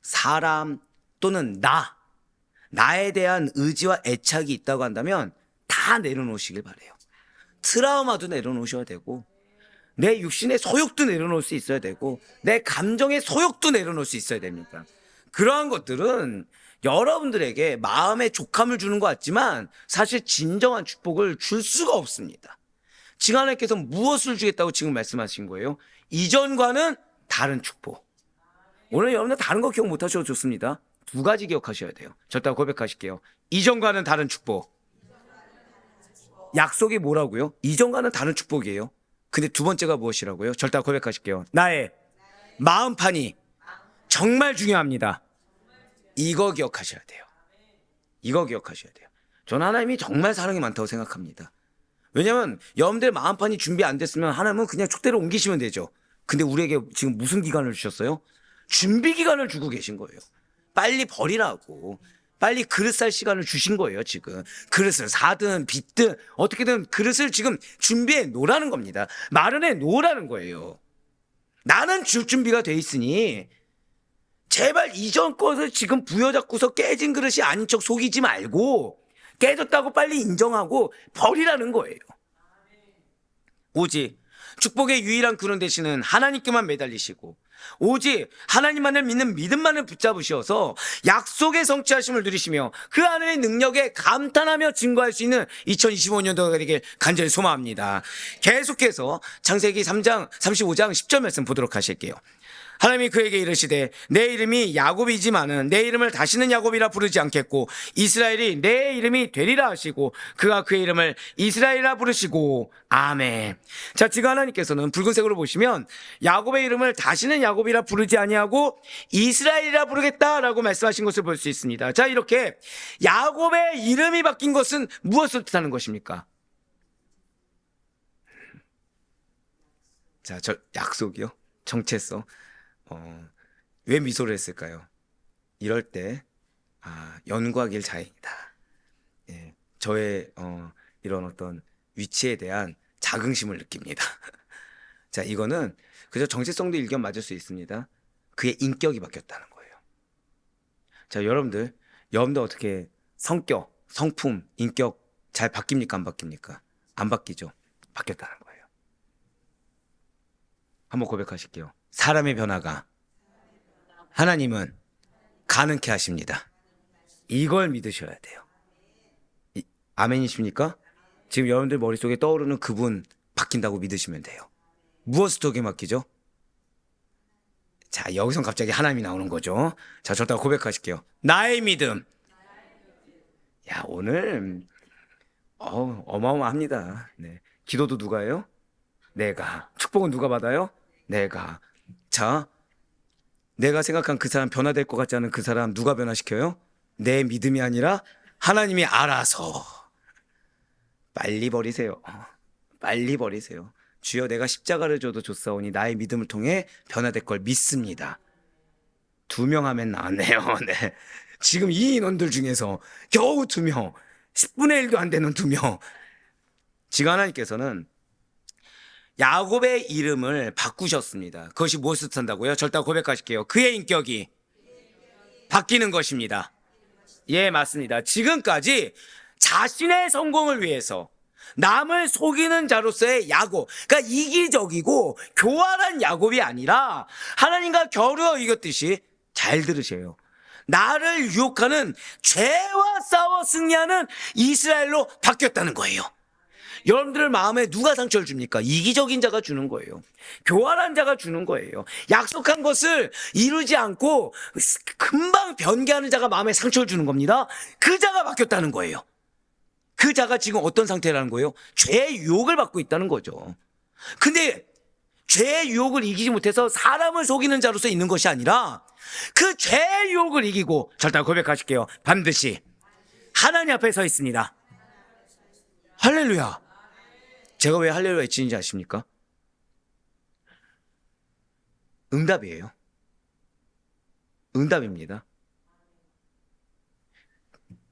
Speaker 1: 사람 또는 나에 대한 의지와 애착이 있다고 한다면 다 내려놓으시길 바래요. 트라우마도 내려놓으셔야 되고, 내 육신의 소욕도 내려놓을 수 있어야 되고, 내 감정의 소욕도 내려놓을 수 있어야 됩니다. 그러한 것들은 여러분들에게 마음의 족함을 주는 것 같지만 사실 진정한 축복을 줄 수가 없습니다. 지금 하나님께서 무엇을 주겠다고 지금 말씀하신 거예요? 이전과는 다른 축복. 오늘 여러분들 다른 거 기억 못하셔도 좋습니다. 두 가지 기억하셔야 돼요. 저따가 고백하실게요. 이전과는 다른 축복. 약속이 뭐라고요? 이전과는 다른 축복이에요. 근데 두 번째가 무엇이라고요? 절대 고백하실게요. 나의 마음판이 정말 중요합니다. 이거 기억하셔야 돼요. 이거 기억하셔야 돼요. 저는 하나님이 정말 사랑이 많다고 생각합니다. 왜냐하면 여러분들 마음판이 준비 안 됐으면 하나님은 그냥 촉대를 옮기시면 되죠. 근데 우리에게 지금 무슨 기간을 주셨어요? 준비 기간을 주고 계신 거예요. 빨리 버리라고. 빨리 그릇 살 시간을 주신 거예요. 지금 그릇을 사든 빚든 어떻게든 그릇을 지금 준비해 놓으라는 겁니다. 마련해 놓으라는 거예요. 나는 줄 준비가 돼 있으니 제발 이전 것을 지금 부여잡고서 깨진 그릇이 아닌 척 속이지 말고 깨졌다고 빨리 인정하고 버리라는 거예요. 오직 축복의 유일한 근원 되시는 하나님께만 매달리시고, 오직 하나님만을 믿는 믿음만을 붙잡으셔서 약속의 성취하심을 누리시며 그 하나님의 능력에 감탄하며 증거할 수 있는 2025년도가 되길 간절히 소망합니다. 계속해서 창세기 3장 35장 10절 말씀 보도록 하실게요. 하나님이 그에게 이르시되 내 이름이 야곱이지만은 내 이름을 다시는 야곱이라 부르지 않겠고 이스라엘이 내 이름이 되리라 하시고 그가 그의 이름을 이스라엘이라 부르시고 아멘. 자, 지금 하나님께서는 붉은색으로 보시면 야곱의 이름을 다시는 야곱이라 부르지 아니하고 이스라엘이라 부르겠다라고 말씀하신 것을 볼 수 있습니다. 자, 이렇게 야곱의 이름이 바뀐 것은 무엇을 뜻하는 것입니까? 자, 약속이요? 정체성. 왜 미소를 했을까요? 이럴 때 연구하길 자행이다. 예, 저의 이런 어떤 위치에 대한 자긍심을 느낍니다. 자, 이거는 그저 정체성도 일견 맞을 수 있습니다. 그의 인격이 바뀌었다는 거예요. 자, 여러분들 어떻게 성격, 성품, 인격 잘 바뀝니까? 안 바뀝니까? 안 바뀌죠. 바뀌었다는 거예요. 한번 고백하실게요. 사람의 변화가 하나님은 가능케 하십니다. 이걸 믿으셔야 돼요. 아멘이십니까? 지금 여러분들 머릿속에 떠오르는 그분 바뀐다고 믿으시면 돼요. 무엇을 통해 바뀌죠? 자, 여기서 갑자기 하나님이 나오는 거죠. 자, 저다가 고백하실게요. 나의 믿음. 야, 오늘 어마어마합니다. 네. 기도도 누가 해요? 내가. 축복은 누가 받아요? 내가. 자, 내가 생각한 그 사람 변화될 것 같지 않은 그 사람 누가 변화시켜요? 내 믿음이 아니라 하나님이 알아서. 빨리 버리세요. 빨리 버리세요. 주여, 내가 십자가를 줘도 좋사오니 나의 믿음을 통해 변화될 걸 믿습니다. 2명 하면 나왔네요. 네. 지금 이 인원들 중에서 겨우 2명, 10분의 1도 안 되는 2명. 지금 하나님께서는 야곱의 이름을 바꾸셨습니다. 그것이 무엇을 뜻한다고요? 절대 고백하실게요. 그의 인격이 바뀌는 것입니다. 예, 맞습니다. 지금까지 자신의 성공을 위해서 남을 속이는 자로서의 야곱, 그러니까 이기적이고 교활한 야곱이 아니라 하나님과 겨루어 이겼듯이, 잘 들으세요, 나를 유혹하는 죄와 싸워 승리하는 이스라엘로 바뀌었다는 거예요. 여러분들 마음에 누가 상처를 줍니까? 이기적인 자가 주는 거예요. 교활한 자가 주는 거예요. 약속한 것을 이루지 않고 금방 변개하는 자가 마음에 상처를 주는 겁니다. 그 자가 바뀌었다는 거예요. 그 자가 지금 어떤 상태라는 거예요? 죄의 유혹을 받고 있다는 거죠. 근데 죄의 유혹을 이기지 못해서 사람을 속이는 자로서 있는 것이 아니라 그 죄의 유혹을 이기고, 절대 고백하실게요. 반드시 하나님 앞에 서 있습니다. 할렐루야. 제가 왜 할렐루야 외치는지 아십니까? 응답이에요. 응답입니다.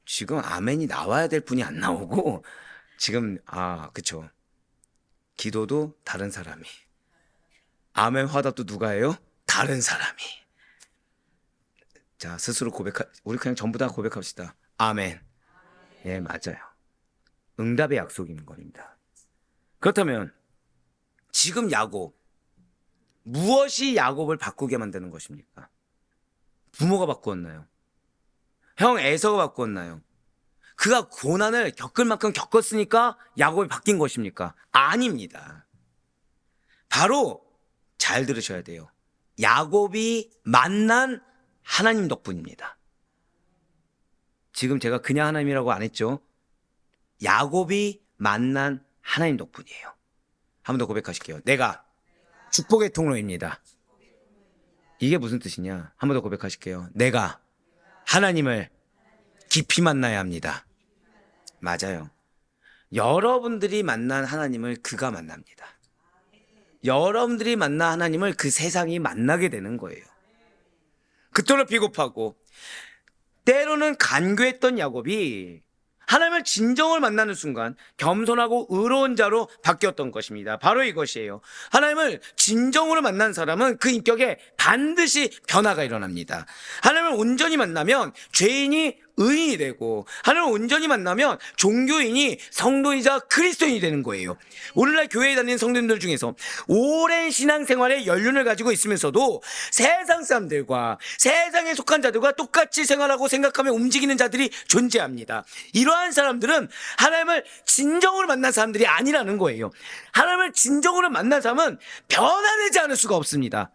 Speaker 1: 지금 아멘이 나와야 될 분이 안 나오고, 지금 그쵸, 기도도 다른 사람이, 아멘 화답도 누가 해요? 다른 사람이. 자, 스스로 우리 그냥 전부 다 고백합시다. 아멘. 예, 맞아요. 응답의 약속인 겁니다. 그렇다면 지금 야곱, 무엇이 야곱을 바꾸게 만드는 것입니까? 부모가 바꾸었나요? 형 에서가 바꾸었나요? 그가 고난을 겪을 만큼 겪었으니까 야곱이 바뀐 것입니까? 아닙니다. 바로 잘 들으셔야 돼요. 야곱이 만난 하나님 덕분입니다. 지금 제가 그냥 하나님이라고 안 했죠? 야곱이 만난 하나님 덕분이에요. 한 번 더 고백하실게요. 내가 축복의 통로입니다. 이게 무슨 뜻이냐? 한 번 더 고백하실게요. 내가 하나님을 깊이 만나야 합니다. 맞아요. 여러분들이 만난 하나님을 그가 만납니다. 여러분들이 만난 하나님을 그 세상이 만나게 되는 거예요. 그토록 비겁하고 때로는 간교했던 야곱이 하나님을 진정을 만나는 순간 겸손하고 의로운 자로 바뀌었던 것입니다. 바로 이것이에요. 하나님을 진정으로 만난 사람은 그 인격에 반드시 변화가 일어납니다. 하나님을 온전히 만나면 죄인이 의인이 되고, 하나님을 온전히 만나면 종교인이 성도이자 그리스도인이 되는 거예요. 오늘날 교회에 다니는 성도님들 중에서 오랜 신앙생활의 연륜을 가지고 있으면서도 세상 사람들과 세상에 속한 자들과 똑같이 생활하고 생각하며 움직이는 자들이 존재합니다. 이러한 사람들은 하나님을 진정으로 만난 사람들이 아니라는 거예요. 하나님을 진정으로 만난 사람은 변화되지 않을 수가 없습니다.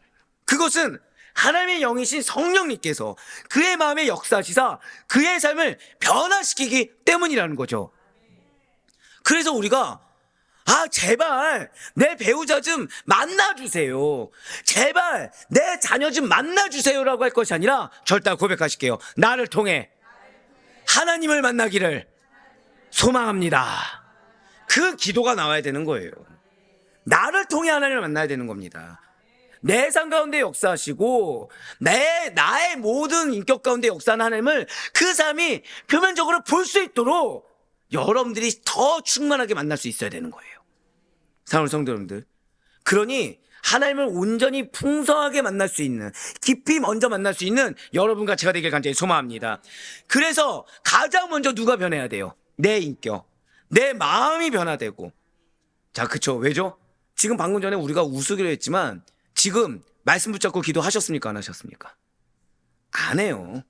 Speaker 1: 그것은 하나님의 영이신 성령님께서 그의 마음에 역사하시사 그의 삶을 변화시키기 때문이라는 거죠. 그래서 우리가 제발 내 배우자 좀 만나주세요, 제발 내 자녀 좀 만나주세요라고 할 것이 아니라 절대 고백하실게요. 나를 통해 하나님을 만나기를 소망합니다. 그 기도가 나와야 되는 거예요. 나를 통해 하나님을 만나야 되는 겁니다. 내 삶 가운데 역사하시고 나의 모든 인격 가운데 역사하는 하나님을 그 삶이 표면적으로 볼 수 있도록 여러분들이 더 충만하게 만날 수 있어야 되는 거예요. 사랑하는 성도 여러분들, 그러니 하나님을 온전히 풍성하게 만날 수 있는, 깊이 먼저 만날 수 있는 여러분과 제가 되길 간절히 소망합니다. 그래서 가장 먼저 누가 변해야 돼요? 내 인격, 내 마음이 변화되고. 자, 그쵸? 왜죠? 지금 방금 전에 우리가 웃으기로 했지만 지금 말씀 붙잡고 기도하셨습니까? 안 하셨습니까? 안 해요.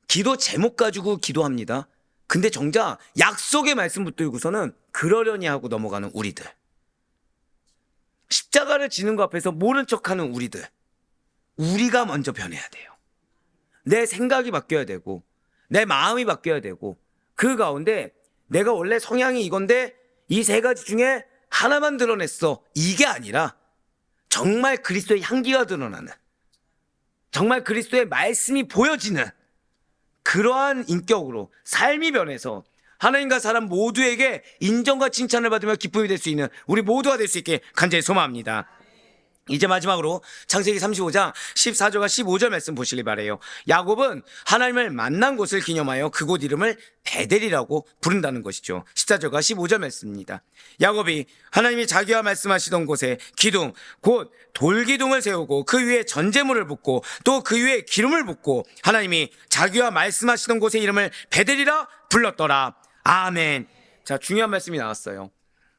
Speaker 1: 기도 제목 가지고 기도합니다. 근데 정작 약속의 말씀 붙들고서는 그러려니 하고 넘어가는 우리들, 십자가를 지는 것 앞에서 모른 척하는 우리들, 우리가 먼저 변해야 돼요. 내 생각이 바뀌어야 되고 내 마음이 바뀌어야 되고, 그 가운데 내가 원래 성향이 이건데 이 세 가지 중에 하나만 드러냈어, 이게 아니라 정말 그리스도의 향기가 드러나는, 정말 그리스도의 말씀이 보여지는 그러한 인격으로 삶이 변해서 하나님과 사람 모두에게 인정과 칭찬을 받으며 기쁨이 될 수 있는 우리 모두가 될 수 있게 간절히 소망합니다. 이제 마지막으로 창세기 35장 14절과 15절 말씀 보시길 바라요. 야곱은 하나님을 만난 곳을 기념하여 그곳 이름을 베델이라고 부른다는 것이죠. 14절과 15절 말씀입니다. 야곱이 하나님이 자기와 말씀하시던 곳에 기둥, 곧 돌기둥을 세우고 그 위에 전제물을 붓고 또 그 위에 기름을 붓고 하나님이 자기와 말씀하시던 곳의 이름을 베델이라 불렀더라. 아멘. 자, 중요한 말씀이 나왔어요.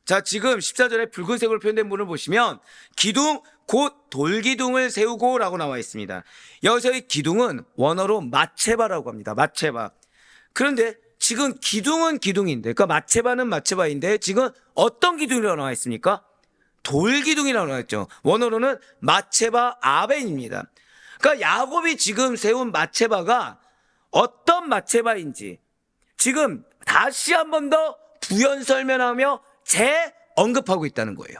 Speaker 1: 자, 지금 14절에 붉은색으로 표현된 부분을 보시면 기둥, 곧 돌기둥을 세우고 라고 나와 있습니다. 여기서의 기둥은 원어로 마체바라고 합니다. 마체바. 그런데 지금 기둥은 기둥인데, 그러니까 마체바는 마체바인데 지금 어떤 기둥이라고 나와 있습니까? 돌기둥이라고 나와 있죠. 원어로는 마체바 아벤입니다. 그러니까 야곱이 지금 세운 마체바가 어떤 마체바인지 지금 다시 한 번 더 부연 설명하며 재언급하고 있다는 거예요.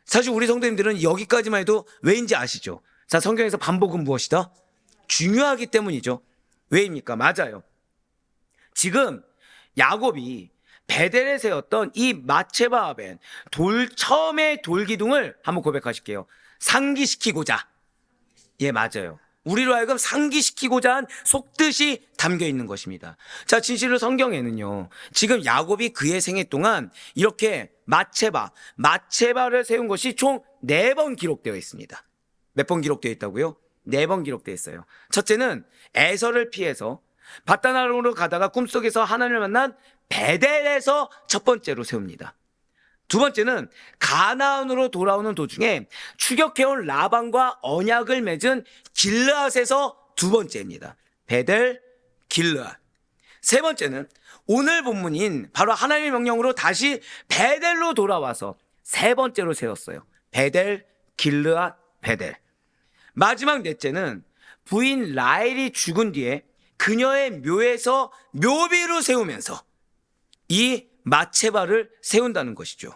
Speaker 1: 사실 우리 성도님들은 여기까지만 해도 왜인지 아시죠? 자, 성경에서 반복은 무엇이다? 중요하기 때문이죠. 왜입니까? 맞아요. 지금 야곱이 베델에 세웠던 이 마체바 아벤, 처음의 돌기둥을 한번 고백하실게요. 상기시키고자. 예, 맞아요. 우리로 하여금 상기시키고자 한 속뜻이 담겨 있는 것입니다. 자, 진실로 성경에는요, 지금 야곱이 그의 생애 동안 이렇게 마체바를 세운 것이 총 4번 기록되어 있습니다. 몇 번 기록되어 있다고요? 4번 기록되어 있어요. 첫째는 에서를 피해서 바다나름으로 가다가 꿈속에서 하나님을 만난 베델에서 첫 번째로 세웁니다. 두 번째는 가나안으로 돌아오는 도중에 추격해온 라반과 언약을 맺은 길르앗에서 두 번째입니다. 베델, 길르앗. 세 번째는 오늘 본문인 바로 하나님의 명령으로 다시 베델로 돌아와서 세 번째로 세웠어요. 베델, 길르앗, 베델. 마지막 넷째는 부인 라헬이 죽은 뒤에 그녀의 묘에서 묘비로 세우면서 이 마체바를 세운다는 것이죠.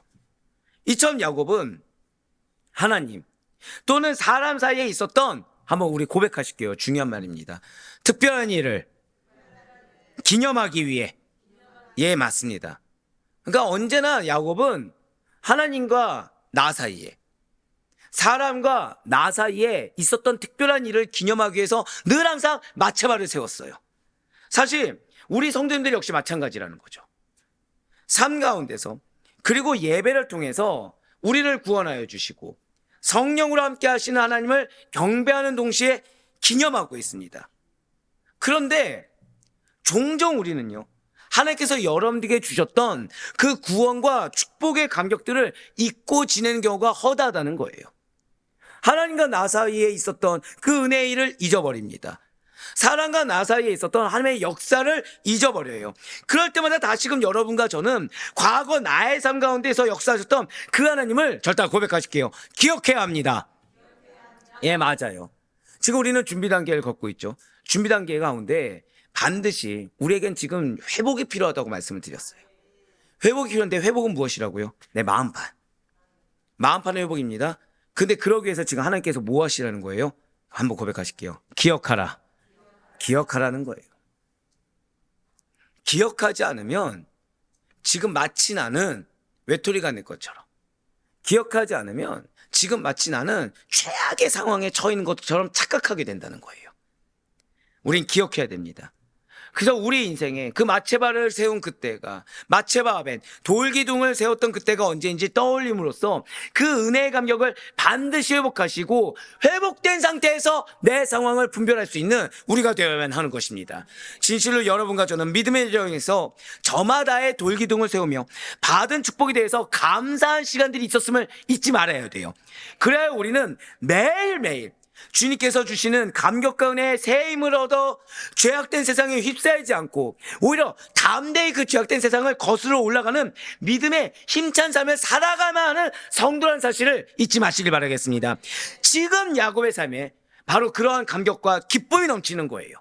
Speaker 1: 이처럼 야곱은 하나님 또는 사람 사이에 있었던, 한번 우리 고백하실게요. 중요한 말입니다. 특별한 일을 기념하기 위해. 예, 맞습니다. 그러니까 언제나 야곱은 하나님과 나 사이에, 사람과 나 사이에 있었던 특별한 일을 기념하기 위해서 늘 항상 마체바를 세웠어요. 사실 우리 성도님들 역시 마찬가지라는 거죠. 삶 가운데서, 그리고 예배를 통해서 우리를 구원하여 주시고 성령으로 함께 하시는 하나님을 경배하는 동시에 기념하고 있습니다. 그런데 종종 우리는요, 하나님께서 여러분들에게 주셨던 그 구원과 축복의 감격들을 잊고 지내는 경우가 허다하다는 거예요. 하나님과 나 사이에 있었던 그 은혜의 일을 잊어버립니다. 사람과 나 사이에 있었던 하나님의 역사를 잊어버려요. 그럴 때마다 다시금 여러분과 저는 과거 나의 삶 가운데서 역사하셨던 그 하나님을 절대 고백하실게요. 기억해야 합니다. 예, 맞아요. 지금 우리는 준비 단계를 걷고 있죠. 준비 단계 가운데 반드시 우리에겐 지금 회복이 필요하다고 말씀을 드렸어요. 회복이 필요한데 회복은 무엇이라고요? 내 마음판. 마음판의 회복입니다. 근데 그러기 위해서 지금 하나님께서 뭐 하시라는 거예요? 한번 고백하실게요. 기억하라. 기억하라는 거예요. 기억하지 않으면 지금 마치 나는 외톨이가 될 것처럼, 기억하지 않으면 지금 마치 나는 최악의 상황에 처해 있는 것처럼 착각하게 된다는 거예요. 우린 기억해야 됩니다. 그래서 우리 인생에 그 마체바를 세운 그때가, 마체바 아벤 돌기둥을 세웠던 그때가 언제인지 떠올림으로써 그 은혜의 감격을 반드시 회복하시고 회복된 상태에서 내 상황을 분별할 수 있는 우리가 되어야만 하는 것입니다. 진실로 여러분과 저는 믿음의 여정에서 저마다의 돌기둥을 세우며 받은 축복에 대해서 감사한 시간들이 있었음을 잊지 말아야 돼요. 그래야 우리는 매일매일 주님께서 주시는 감격과 은혜의 새 힘을 얻어 죄악된 세상에 휩싸이지 않고 오히려 담대히 그 죄악된 세상을 거스러 올라가는 믿음의 힘찬 삶을 살아가만 하는 성도라는 사실을 잊지 마시길 바라겠습니다. 지금 야곱의 삶에 바로 그러한 감격과 기쁨이 넘치는 거예요.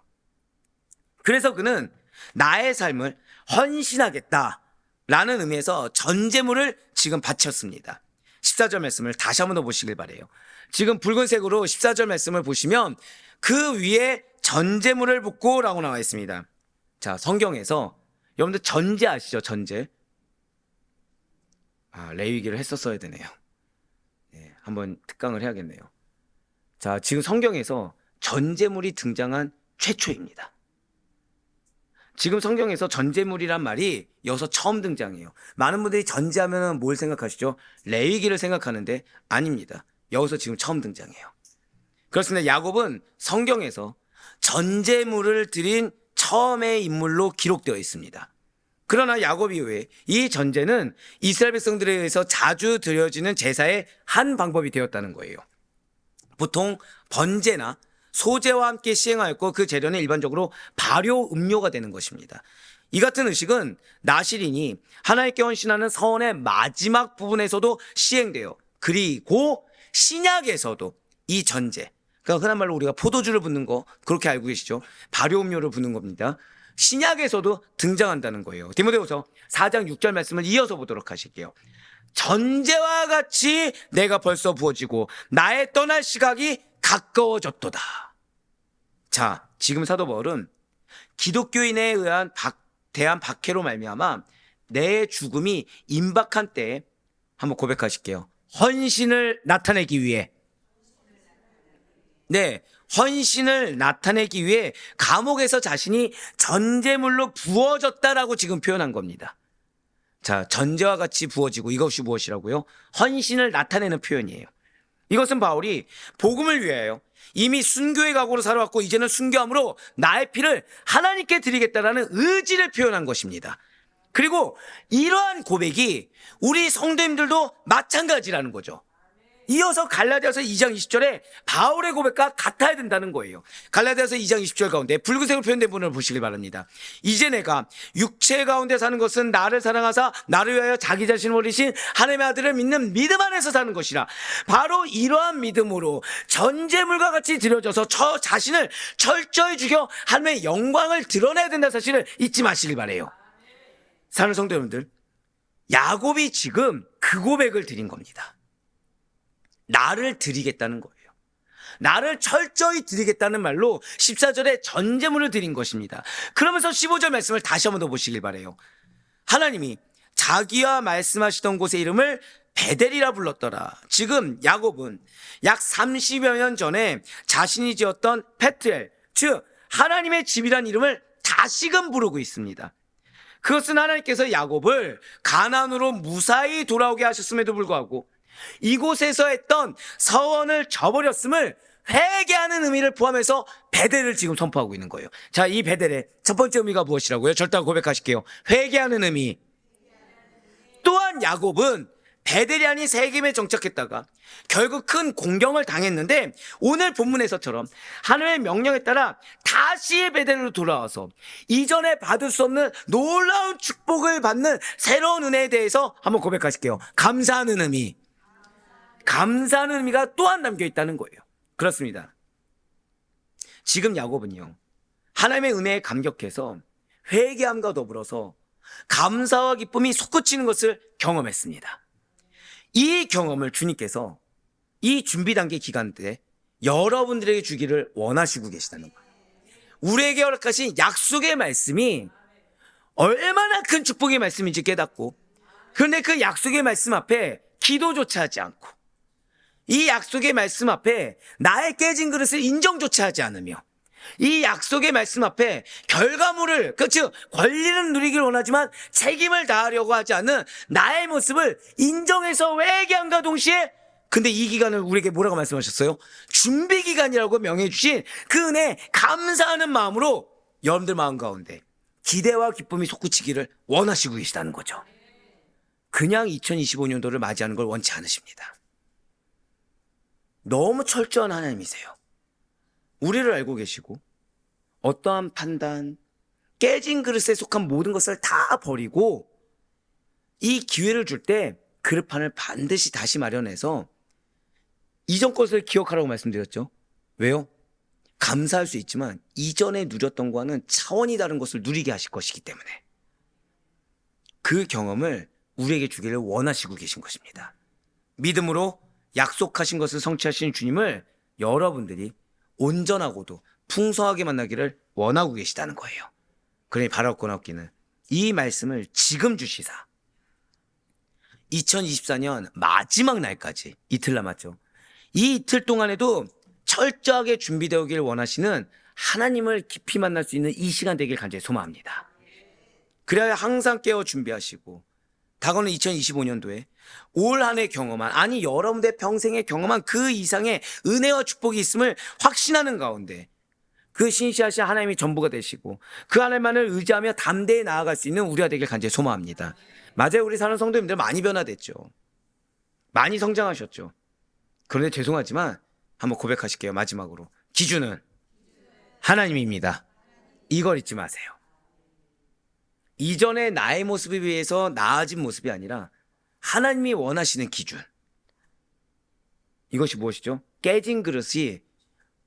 Speaker 1: 그래서 그는 나의 삶을 헌신하겠다라는 의미에서 전제물을 지금 바쳤습니다. 14절 말씀을 다시 한번 더 보시길 바라요. 지금 붉은색으로 14절 말씀을 보시면 그 위에 전제물을 붓고 라고 나와 있습니다. 자, 성경에서 여러분들 전제 아시죠? 전제. 레위기를 했었어야 되네요. 네, 한번 특강을 해야겠네요. 자, 지금 성경에서 전제물이 등장한 최초입니다. 지금 성경에서 전제물이란 말이 여기서 처음 등장해요. 많은 분들이 전제하면 뭘 생각하시죠? 레위기를 생각하는데 아닙니다. 여기서 지금 처음 등장해요. 그렇습니다. 야곱은 성경에서 전제물을 드린 처음의 인물로 기록되어 있습니다. 그러나 야곱 이후에 이 전제는 이스라엘 백성들에 의해서 자주 드려지는 제사의 한 방법이 되었다는 거예요. 보통 번제나 소제와 함께 시행하였고 그 재료는 일반적으로 발효 음료가 되는 것입니다. 이 같은 의식은 나실인이 하나님께 헌신하는 서원의 마지막 부분에서도 시행돼요. 그리고 신약에서도 이 전제, 그러니까 흔한 말로 우리가 포도주를 붓는 거 그렇게 알고 계시죠? 발효음료를 붓는 겁니다. 신약에서도 등장한다는 거예요. 디모데후서 4장 6절 말씀을 이어서 보도록 하실게요. 전제와 같이 내가 벌써 부어지고 나의 떠날 시각이 가까워졌도다. 자, 지금 사도 바울은 기독교인에 의한 대한 박해로 말미암아 내 죽음이 임박한 때에 한번 고백하실게요. 헌신을 나타내기 위해, 헌신을 나타내기 위해 감옥에서 자신이 전제물로 부어졌다라고 지금 표현한 겁니다. 자, 전제와 같이 부어지고, 이것이 무엇이라고요? 헌신을 나타내는 표현이에요. 이것은 바울이 복음을 위하여 이미 순교의 각오로 살아왔고 이제는 순교함으로 나의 피를 하나님께 드리겠다라는 의지를 표현한 것입니다. 그리고 이러한 고백이 우리 성도님들도 마찬가지라는 거죠. 이어서 갈라디아서 2장 20절에 바울의 고백과 같아야 된다는 거예요. 갈라디아서 2장 20절 가운데 붉은색으로 표현된 부분을 보시기 바랍니다. 이제 내가 육체 가운데 사는 것은 나를 사랑하사 나를 위하여 자기 자신을 버리신 하나님의 아들을 믿는 믿음 안에서 사는 것이라. 바로 이러한 믿음으로 전제물과 같이 드려져서 저 자신을 철저히 죽여 하나님의 영광을 드러내야 된다는 사실을 잊지 마시길 바라요. 사랑하는 성도 여러분들, 야곱이 지금 그 고백을 드린 겁니다. 나를 드리겠다는 거예요. 나를 철저히 드리겠다는 말로 14절에 전제물을 드린 것입니다. 그러면서 15절 말씀을 다시 한번 더 보시길 바라요. 하나님이 자기와 말씀하시던 곳의 이름을 베델이라 불렀더라. 지금 야곱은 약 30여 년 전에 자신이 지었던 베트엘, 즉 하나님의 집이란 이름을 다시금 부르고 있습니다. 그것은 하나님께서 야곱을 가나안으로 무사히 돌아오게 하셨음에도 불구하고 이곳에서 했던 서원을 저버렸음을 회개하는 의미를 포함해서 베델을 지금 선포하고 있는 거예요. 자, 이 베델의 첫 번째 의미가 무엇이라고요? 절대로 고백하실게요. 회개하는 의미. 또한 야곱은 베델이 아닌 세겜에 정착했다가 결국 큰 공경을 당했는데 오늘 본문에서처럼 하나님의 명령에 따라 다시 베델로 돌아와서 이전에 받을 수 없는 놀라운 축복을 받는 새로운 은혜에 대해서 한번 고백하실게요. 감사하는 의미. 감사하는 의미가 또한 담겨 있다는 거예요. 그렇습니다. 지금 야곱은요, 하나님의 은혜에 감격해서 회개함과 더불어서 감사와 기쁨이 솟구치는 것을 경험했습니다. 이 경험을 주님께서 이 준비 단계 기간 때 여러분들에게 주기를 원하시고 계시다는 거예요. 우리에게 허락하신 약속의 말씀이 얼마나 큰 축복의 말씀인지 깨닫고, 그런데 그 약속의 말씀 앞에 기도조차 하지 않고, 이 약속의 말씀 앞에 나의 깨진 그릇을 인정조차 하지 않으며, 이 약속의 말씀 앞에 결과물을, 즉 권리는 누리길 원하지만 책임을 다하려고 하지 않는 나의 모습을 인정해서 회개함과 동시에, 근데 이 기간을 우리에게 뭐라고 말씀하셨어요? 준비 기간이라고 명해 주신 그 은혜 감사하는 마음으로 여러분들 마음 가운데 기대와 기쁨이 솟구치기를 원하시고 계시다는 거죠. 그냥 2025년도를 맞이하는 걸 원치 않으십니다. 너무 철저한 하나님이세요. 우리를 알고 계시고 어떠한 판단, 깨진 그릇에 속한 모든 것을 다 버리고 이 기회를 줄 때 그릇판을 반드시 다시 마련해서 이전 것을 기억하라고 말씀드렸죠. 왜요? 감사할 수 있지만 이전에 누렸던 것과는 차원이 다른 것을 누리게 하실 것이기 때문에 그 경험을 우리에게 주기를 원하시고 계신 것입니다. 믿음으로 약속하신 것을 성취하신 주님을 여러분들이 온전하고도 풍성하게 만나기를 원하고 계시다는 거예요. 그러니 바라옵거나 없기는 이 말씀을 지금 주시사 2024년 마지막 날까지 이틀 남았죠. 이 이틀 동안에도 철저하게 준비되오길 원하시는 하나님을 깊이 만날 수 있는 이 시간 되길 간절히 소망합니다. 그래야 항상 깨어 준비하시고 다가오는 2025년도에 올 한 해 경험한, 아니 여러분들 평생에 경험한 그 이상의 은혜와 축복이 있음을 확신하는 가운데 그 신시하신 하나님이 전부가 되시고 그 하나님만을 의지하며 담대히 나아갈 수 있는 우리가 되길 간절히 소망합니다. 맞아요. 우리 사는 성도님들 많이 변화됐죠. 많이 성장하셨죠. 그런데 죄송하지만 한번 고백하실게요. 마지막으로. 기준은 하나님입니다. 이걸 잊지 마세요. 이전의 나의 모습에 비해서 나아진 모습이 아니라 하나님이 원하시는 기준. 이것이 무엇이죠? 깨진 그릇이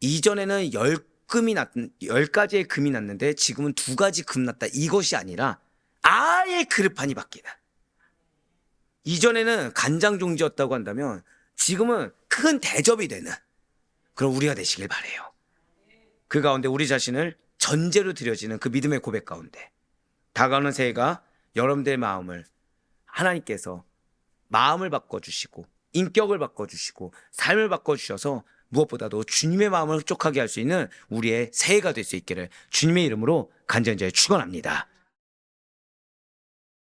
Speaker 1: 이전에는 10가지의 금이 났는데 지금은 2가지 금 났다. 이것이 아니라 아예 그릇판이 바뀌다. 이전에는 간장 종지였다고 한다면 지금은 큰 대접이 되는 그런 우리가 되시길 바라요. 그 가운데 우리 자신을 전제로 드려지는 그 믿음의 고백 가운데 다가오는 새해가 여러분들의 마음을 하나님께서 마음을 바꿔주시고 인격을 바꿔주시고 삶을 바꿔주셔서 무엇보다도 주님의 마음을 흡족하게 할 수 있는 우리의 새해가 될 수 있기를 주님의 이름으로 간절히 축원합니다.